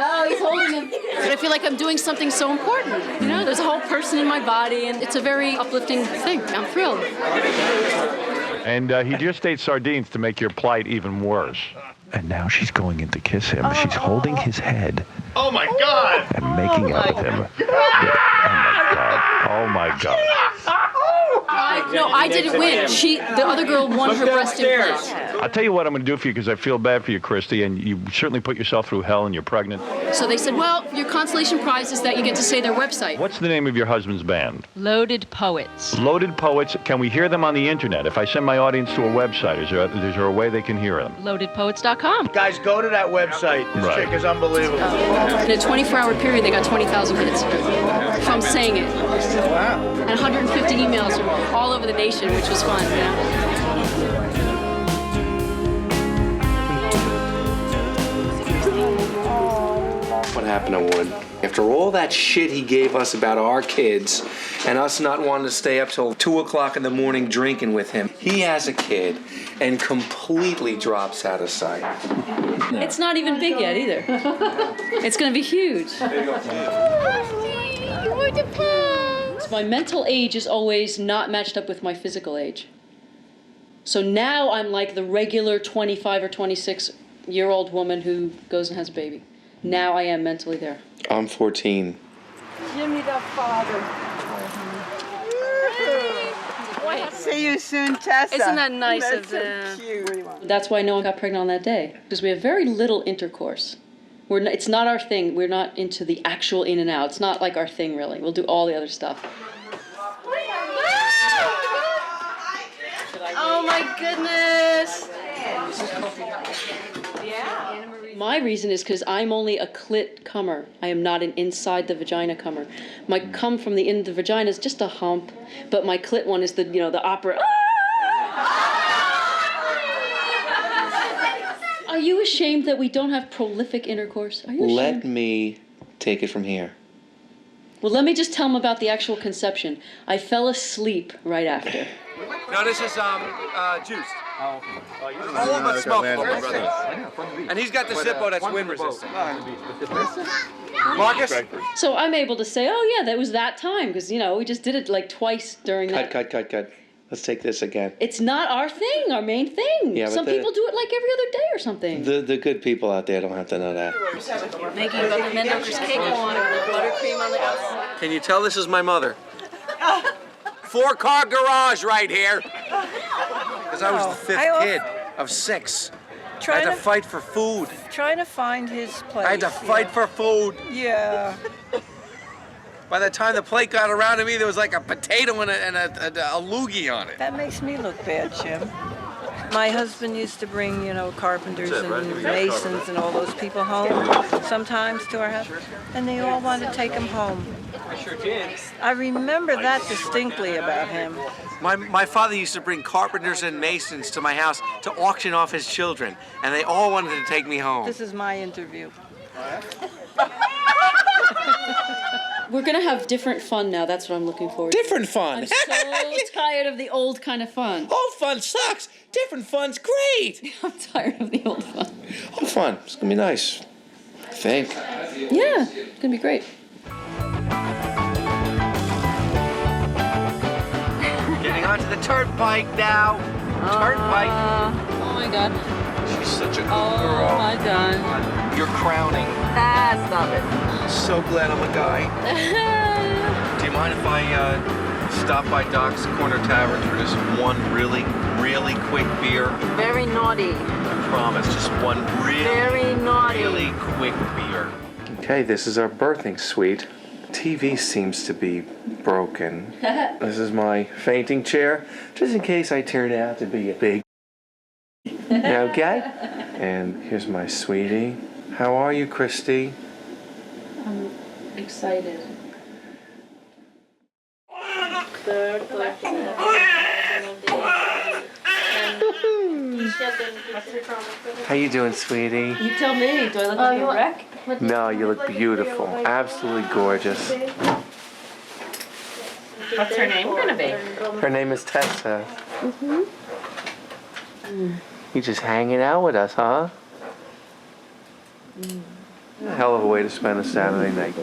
Oh, he's holding him. But I feel like I'm doing something so important. You know, there's a whole person in my body, and it's a very uplifting thing. I'm thrilled. And he just ate sardines to make your plight even worse. And now she's going in to kiss him. She's holding his head. Oh my God! And making out with him. Yeah. Oh my God. I didn't win. The other girl won her breast implant. I'll tell you what I'm going to do for you because I feel bad for you, Christy, and you certainly put yourself through hell and you're pregnant. So they said, well, your consolation prize is that you get to say their website. What's the name of your husband's band? Loaded Poets. Loaded Poets. Can we hear them on the internet? If I send my audience to a website, is there a way they can hear them? Loadedpoets.com. Guys, go to that website. This chick is unbelievable. In a 24-hour period, they got 20,000 hits from saying it. Wow. And 150 emails from all over the nation, which was fun, you know? What happened to Wood? After all that shit he gave us about our kids and us not wanting to stay up till 2 o'clock in the morning drinking with him, he has a kid and completely drops out of sight. It's not even big yet either. It's going to be huge. My mental age is always not matched up with my physical age. So now I'm like the regular 25 or 26-year-old woman who goes and has a baby. Now I am mentally there. I'm 14. Jimmy the father. See you soon, Tessa. Isn't that nice That's of them? So cute. That's why no one got pregnant on that day, because we have very little intercourse. It's not our thing. We're not into the actual in and out. It's not like our thing, really. We'll do all the other stuff. Oh my goodness! My reason is because I'm only a clit comer. I am not an inside the vagina comer. My cum from the end of the vagina is just a hump, but my clit one is the opera. Are you ashamed that we don't have prolific intercourse? Are you ashamed? Let me take it from here. Well, let me just tell them about the actual conception. I fell asleep right after. No, this is juiced. Oh, All but smokable, my brother. And he's got the Zippo that's wind resistant. Marcus? So I'm able to say, oh yeah, that was that time, because we just did it like twice during that. Cut. Let's take this again. It's not our thing, our main thing. Yeah, but some people do it like every other day or something. The good people out there don't have to know that. Making Mendoza's cake on it with buttercream on the outside. Can you tell this is my mother? 4-car garage right here. Because I was the fifth kid of 6. I had to fight for food. Trying to find his place. I had to fight for food. Yeah. By the time the plate got around to me, there was like a potato and a loogie on it. That makes me look bad, Jim. My husband used to bring, you know, carpenters That's it, right? and masons and all those people home sometimes to our house, and they all wanted to take him home. I remember that distinctly about him. My father used to bring carpenters and masons to my house to auction off his children, and they all wanted to take me home. This is my interview. We're gonna have different fun now. That's what I'm looking forward to. Different fun. I'm so tired of the old kind of fun. Old fun sucks. Different fun's great. I'm tired of the old fun. Old fun. It's gonna be nice. I think. Yeah, it's gonna be great. Getting onto the turnpike now. Turnpike. Oh my God. She's such a good Oh girl. my God. You're crowning. Ah, stop it. So glad I'm a guy. Do you mind if I stop by Doc's Corner Tavern for just one really quick beer? Very naughty. I promise, just one Very naughty. really quick beer. Okay, this is our birthing suite. TV seems to be broken. This is my fainting chair, just in case I turn out to be a big okay? And here's my sweetie. How are you, Christie? I'm excited. How you doing, sweetie? You tell me. Do I look like a wreck? No, you look beautiful. Absolutely gorgeous. What's her name gonna be? Her name is Tessa. You just hanging out with us, huh? A hell of a way to spend a Saturday night.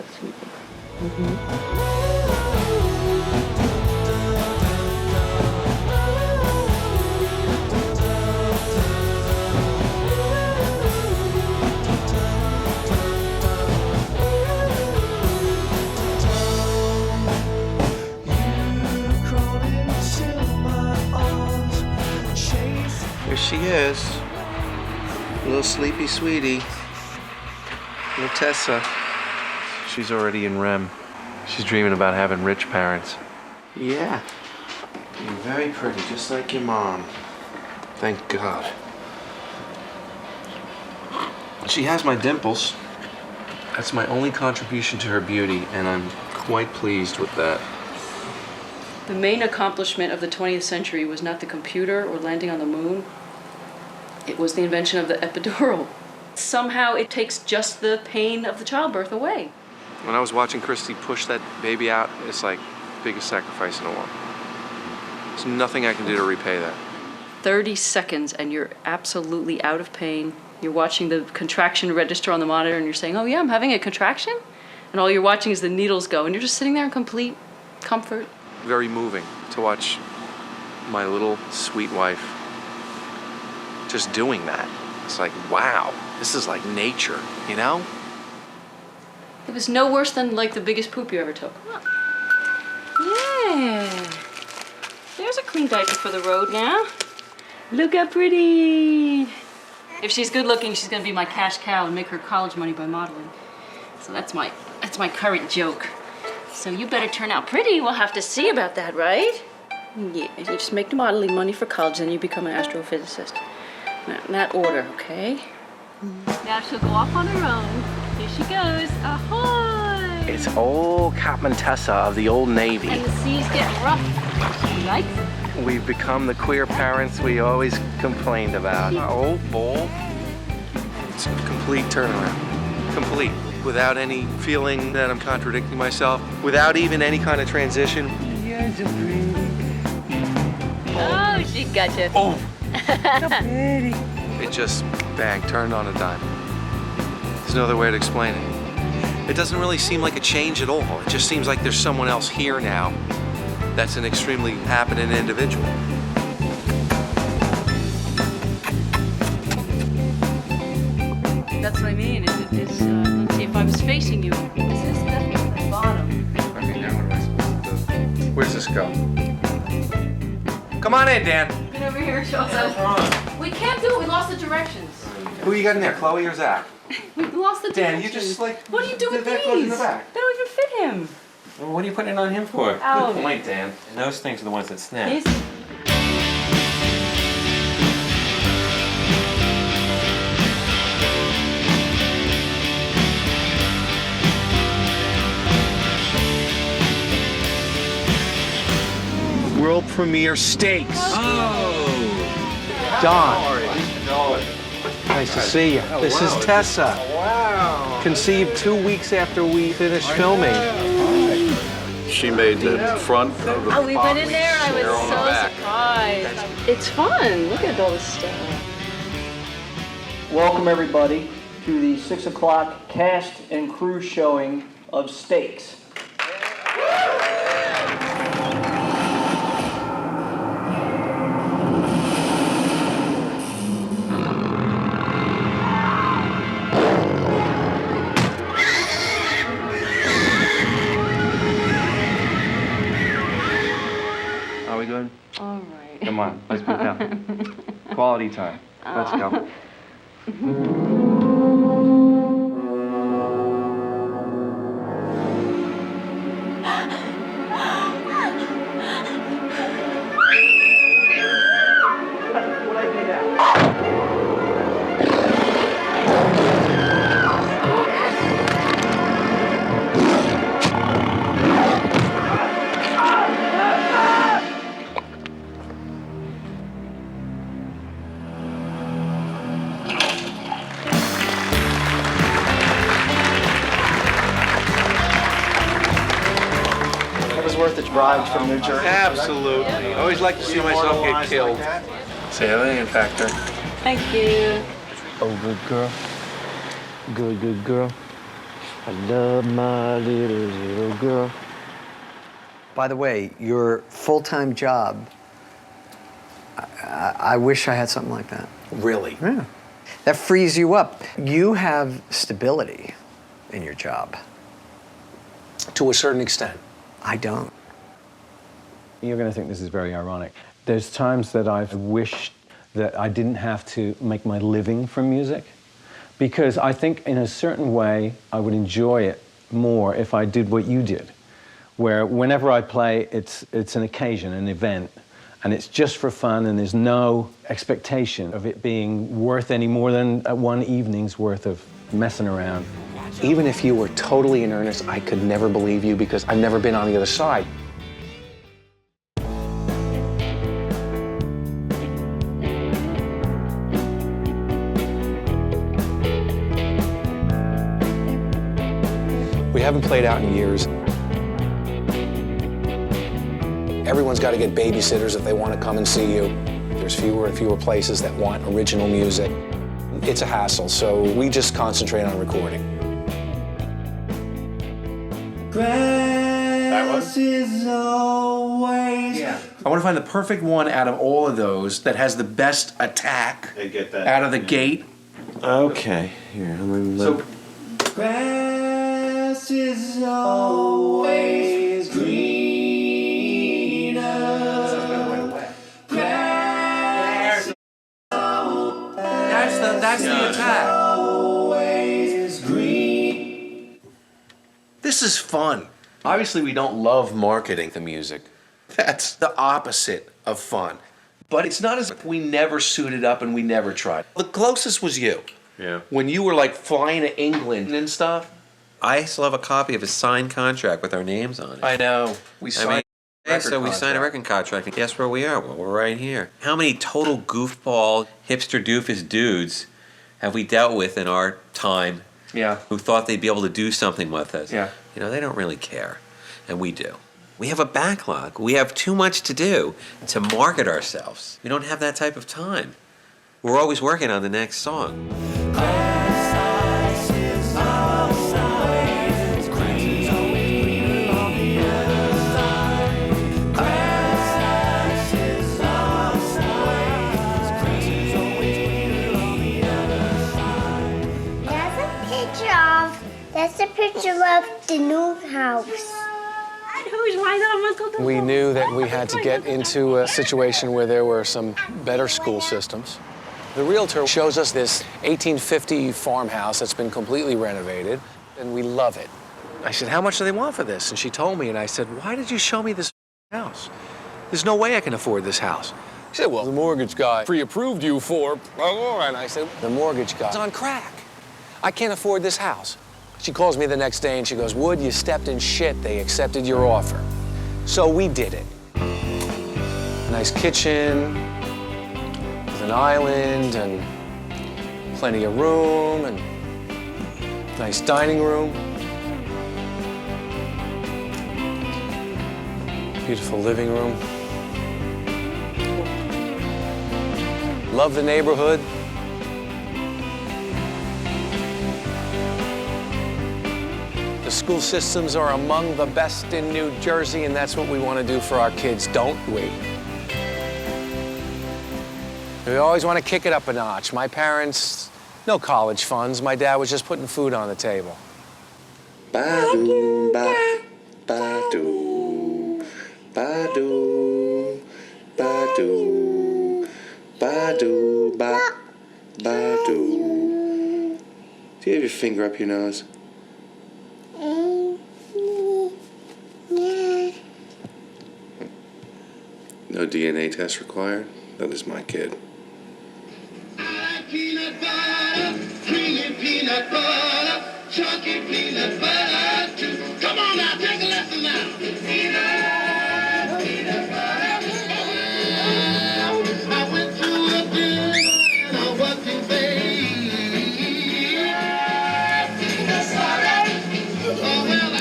Here she is. Little sleepy sweetie. Little Tessa. She's already in REM. She's dreaming about having rich parents. Yeah. You're very pretty, just like your mom. Thank God. She has my dimples. That's my only contribution to her beauty, and I'm quite pleased with that. The main accomplishment of the 20th century was not the computer or landing on the moon. It was the invention of the epidural. Somehow it takes just the pain of the childbirth away. When I was watching Christie push that baby out, it's like the biggest sacrifice in the world. There's nothing I can do to repay that. 30 seconds and you're absolutely out of pain. You're watching the contraction register on the monitor and you're saying, oh yeah, I'm having a contraction? And all you're watching is the needles go and you're just sitting there in complete comfort. Very moving to watch my little sweet wife just doing that. It's like, wow, this is like nature, you know? It was no worse than like the biggest poop you ever took. Yeah. There's a clean diaper for the road now. Look how pretty. If she's good looking, she's gonna be my cash cow and make her college money by modeling. So that's my current joke. So you better turn out pretty. We'll have to see about that, right? Yeah, you just make the modeling money for college, then you become an astrophysicist. Now, in that order, okay? Now she'll go off on her own. Here she goes. Ahoy! It's old Captain Tessa of the Old Navy. And the seas get rough. She likes it. We've become the queer parents we always complained about. Oh, boy. It's a complete turnaround. Complete. Without any feeling that I'm contradicting myself. Without even any kind of transition. Oh, she got you. Oh! It just, bang, turned on a dime. There's no other way to explain it. It doesn't really seem like a change at all. It just seems like there's someone else here now that's an extremely happening individual. That's what I mean. Let's see, if I was facing you, this is definitely the bottom. Okay, now what am I supposed to do? Where's this go? Come on in, Dan. Get over here, show us. We can't do it. We lost the directions. Who you got in there, Chloe or Zach? We lost the Dan, directions. you just like... What do you do with that goes in these? the back. They don't even fit him. Well, what are you putting it on him for? Oh. Good point, Dan. And those things are the ones that snap. He's world premiere Stakes. Oh. Don. Nice to see you. This is Tessa. Wow. Conceived 2 weeks after we finished filming. She made the front of the Oh, we went in box there. I was there on the so back. surprised. It's fun. Look at all this stuff. Welcome everybody to the 6 o'clock cast and crew showing of Stakes. Are we good? All right. Come on, let's put down. Quality time. Let's go. Worth its bribes from New Jersey. Absolutely. I always like to see myself get killed. Say hello, Factor. Thank you. Oh, good girl. Good girl. I love my little girl. By the way, your full-time job, I wish I had something like that. Really? Yeah. That frees you up. You have stability in your job. To a certain extent. I don't. You're going to think this is very ironic. There's times that I've wished that I didn't have to make my living from music, because I think in a certain way I would enjoy it more if I did what you did, where whenever I play, it's an occasion, an event, and it's just for fun, and there's no expectation of it being worth any more than one evening's worth of messing around. Even if you were totally in earnest, I could never believe you because I've never been on the other side. We haven't played out in years. Everyone's got to get babysitters if they want to come and see you. There's fewer and fewer places that want original music. It's a hassle, so we just concentrate on recording. Grass is always... Yeah. I want to find the perfect one out of all of those that has the best attack out of the gate. Okay, here, So, Grass is always greener. Grass that's the attack. always green. This is fun. Obviously, we don't love marketing the music. That's the opposite of fun. But it's not as if we never suited up and we never tried. The closest was you. Yeah. When you were like flying to England and stuff. I still have a copy of his signed contract with our names on it. I know. We signed we signed a record contract, and guess where we are? Well, we're right here. How many total goofball, hipster doofus dudes have we dealt with in our time? Yeah. Who thought they'd be able to do something with us? Yeah. You know, they don't really care, and we do. We have a backlog. We have too much to do to market ourselves. We don't have that type of time. We're always working on the next song. That's a picture of the new house. Who's my Uncle? We knew that we had to get into a situation where there were some better school systems. The realtor shows us this 1850 farmhouse that's been completely renovated, and we love it. I said, how much do they want for this? And she told me, and I said, why did you show me this house? There's no way I can afford this house. She said, well, the mortgage guy pre-approved you for, and I said, the mortgage guy's on crack. I can't afford this house. She calls me the next day and she goes, Wood, you stepped in shit. They accepted your offer. So we did it. nice kitchen with an island and plenty of room and nice dining room. Beautiful living room. Love the neighborhood. The school systems are among the best in New Jersey, and that's what we want to do for our kids, don't we? We always want to kick it up a notch. My parents, no college funds. My dad was just putting food on the table. Ba-doo, ba, ba-doo, ba-doo, ba-doo, ba-doo, ba, ba-doo. Do you have your finger up your nose? No DNA test required? That is my kid. Peanut butter, creamy peanut butter, chunky peanut butter too. Come on now, take a lesson now. Peanut butter. Oh, I went to a dinner and I wasn't peanut butter. Oh, well,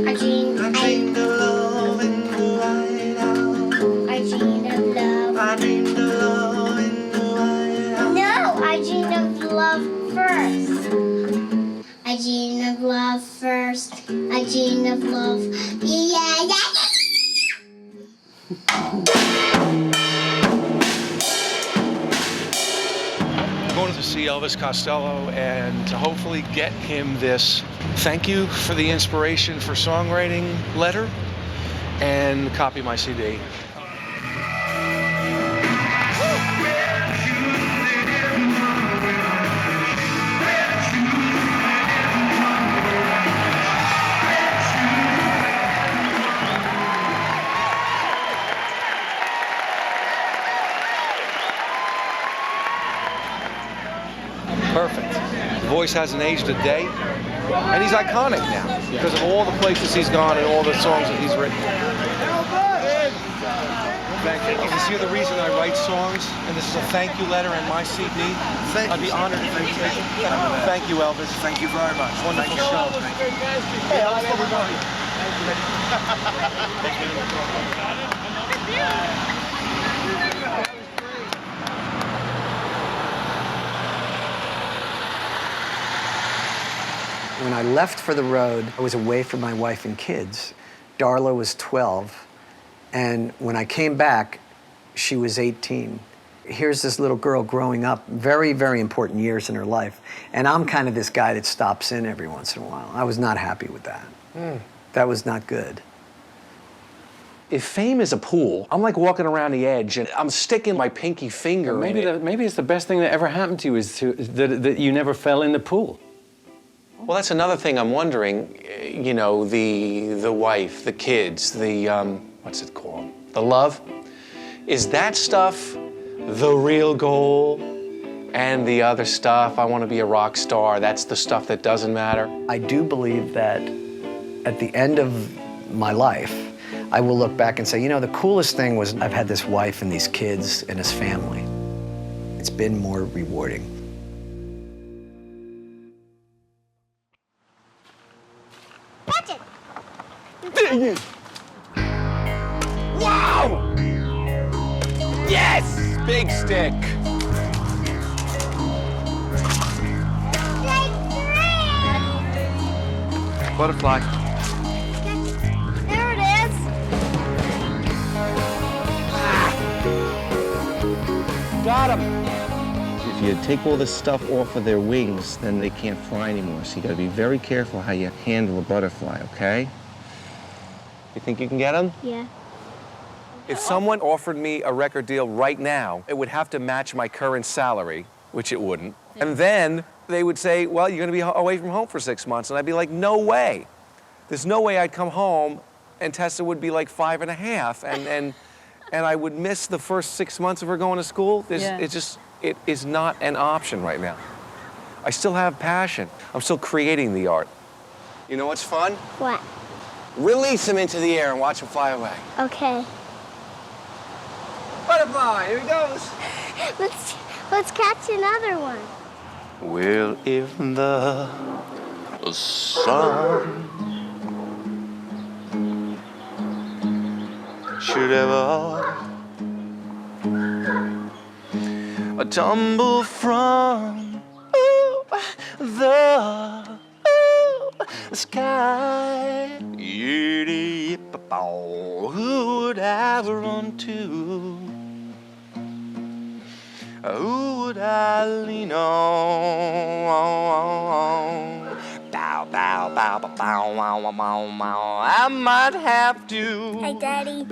I took a bit. I dreamed of love in the White House. I dreamed of love. I dreamed of love in the White House. No, I dreamed of love first. I dreamed of love first. I dreamed of love. Yeah, yeah. I'm going to see Elvis Costello and to hopefully get him this thank you for the inspiration for songwriting letter and copy my CD. Perfect. The voice hasn't aged a day, and he's iconic now because of all the places he's gone and all the songs that he's written. Thank you. Is this the reason I write songs, and this is a thank you letter and my CD? I'd be honored if you take it. Thank you, Elvis. Thank you very much. Wonderful show. Hey, how's everybody? When I left for the road, I was away from my wife and kids. Darla was 12, and when I came back, she was 18. Here's this little girl growing up, very, very important years in her life, and I'm kind of this guy that stops in every once in a while. I was not happy with that. That was not good. If fame is a pool, I'm like walking around the edge and I'm sticking my pinky finger in it. Maybe it's the best thing that ever happened to you is that you never fell in the pool. Well, that's another thing I'm wondering. You know, the wife, the kids, the, what's it called? The love. Is that stuff the real goal? And the other stuff, I want to be a rock star, that's the stuff that doesn't matter? I do believe that at the end of my life, I will look back and say, you know, the coolest thing was I've had this wife and these kids and this family. It's been more rewarding. Dang it! Wow! Yes! Big stick. Butterfly. There it is. Got him. If you take all the stuff off of their wings, then they can't fly anymore. So you gotta be very careful how you handle a butterfly, okay? You think you can get him? Yeah. If someone offered me a record deal right now, it would have to match my current salary, which it wouldn't. And then they would say, well, you're gonna be away from home for 6 months. And I'd be like, no way. There's no way I'd come home and Tessa would be like 5.5 and I would miss the first 6 months of her going to school. It is not an option right now. I still have passion. I'm still creating the art. You know what's fun? What? release him into the air and watch him fly away. Okay. Butterfly, here he goes. Let's catch another one. Well, if the sun should ever tumble from the sky, who would I run to? Who would I lean on? Bow, bow, bow, bow, bow, wow, wow, wow, wow. I might have to. Hey, Daddy.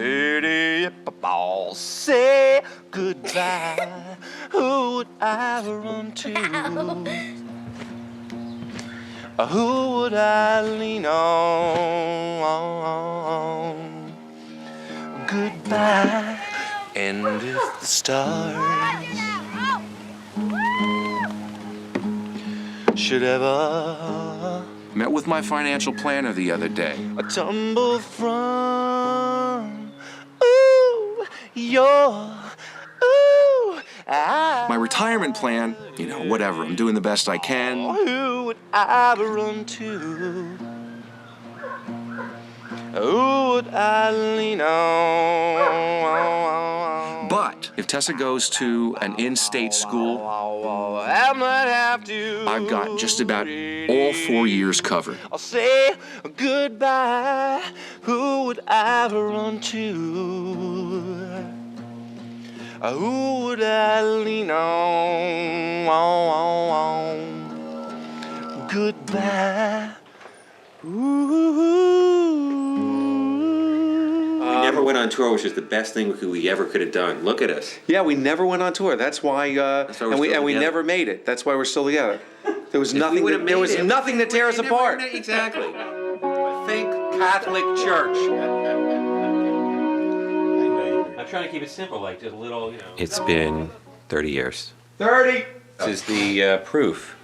Say goodbye. Who would I run to? Who would I lean on? Goodbye. And if the stars should ever Met with my financial planner the other day. tumble from your My retirement plan, whatever. I'm doing the best I can. who would I run to? Who would I lean on? But if Tessa goes to an in-state school, I might have to. I've got just about all 4 years covered. I'll say goodbye. Who would I run to? Who would I lean on? Goodbye. We never went on tour, which is the best thing we ever could have done. Look at us. Yeah, we never went on tour. That's why, we're still we together. never made it. That's why we're still together. There was If we nothing. would've There made was it, nothing to tear us apart. Exactly. Think Catholic Church. I'm trying to keep it simple, like just a little, It's been 30 years. 30. This is the proof,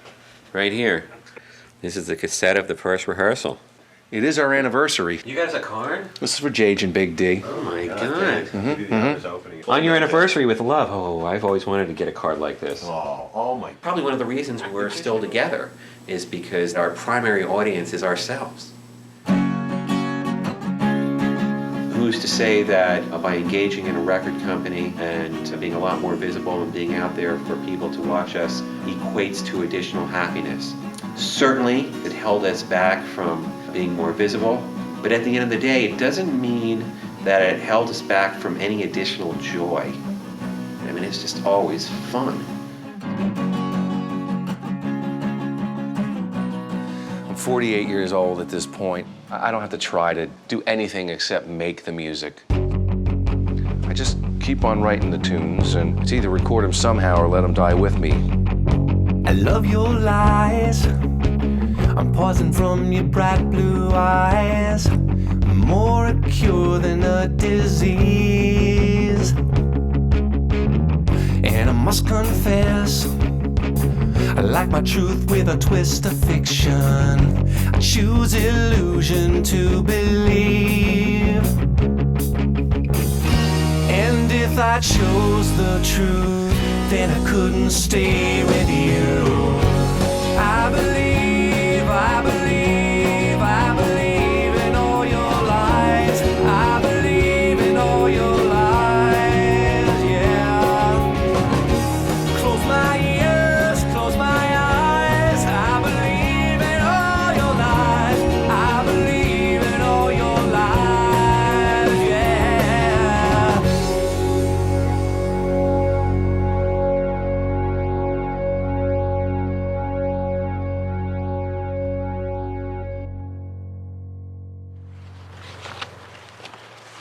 right here. This is the cassette of the first rehearsal. It is our anniversary. You got us a card? This is for Jage and Big D. Oh my God. On your anniversary with love. Oh, I've always wanted to get a card like this. Oh my. Probably one of the reasons we're still together is because our primary audience is ourselves. Who's to say that by engaging in a record company and being a lot more visible and being out there for people to watch us equates to additional happiness? Certainly, it held us back from being more visible, but at the end of the day, it doesn't mean that it held us back from any additional joy. I mean, it's just always fun. I'm 48 years old at this point. I don't have to try to do anything except make the music. I just keep on writing the tunes, and it's either record them somehow or let them die with me. I love your lies. I'm pausing from your bright blue eyes. More a cure than a disease. And I must confess, I like my truth with a twist of fiction. I choose illusion to believe. And if I chose the truth, then I couldn't stay with you. I believe, I believe, I believe in all your lies. I believe in all your lies, yeah. Close my ears, close my eyes. I believe in all your lies. I believe in all your lies, yeah.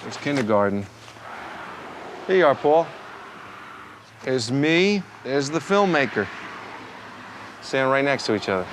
There's kindergarten. Here you are, Paul. There's me, there's the filmmaker. Standing right next to each other.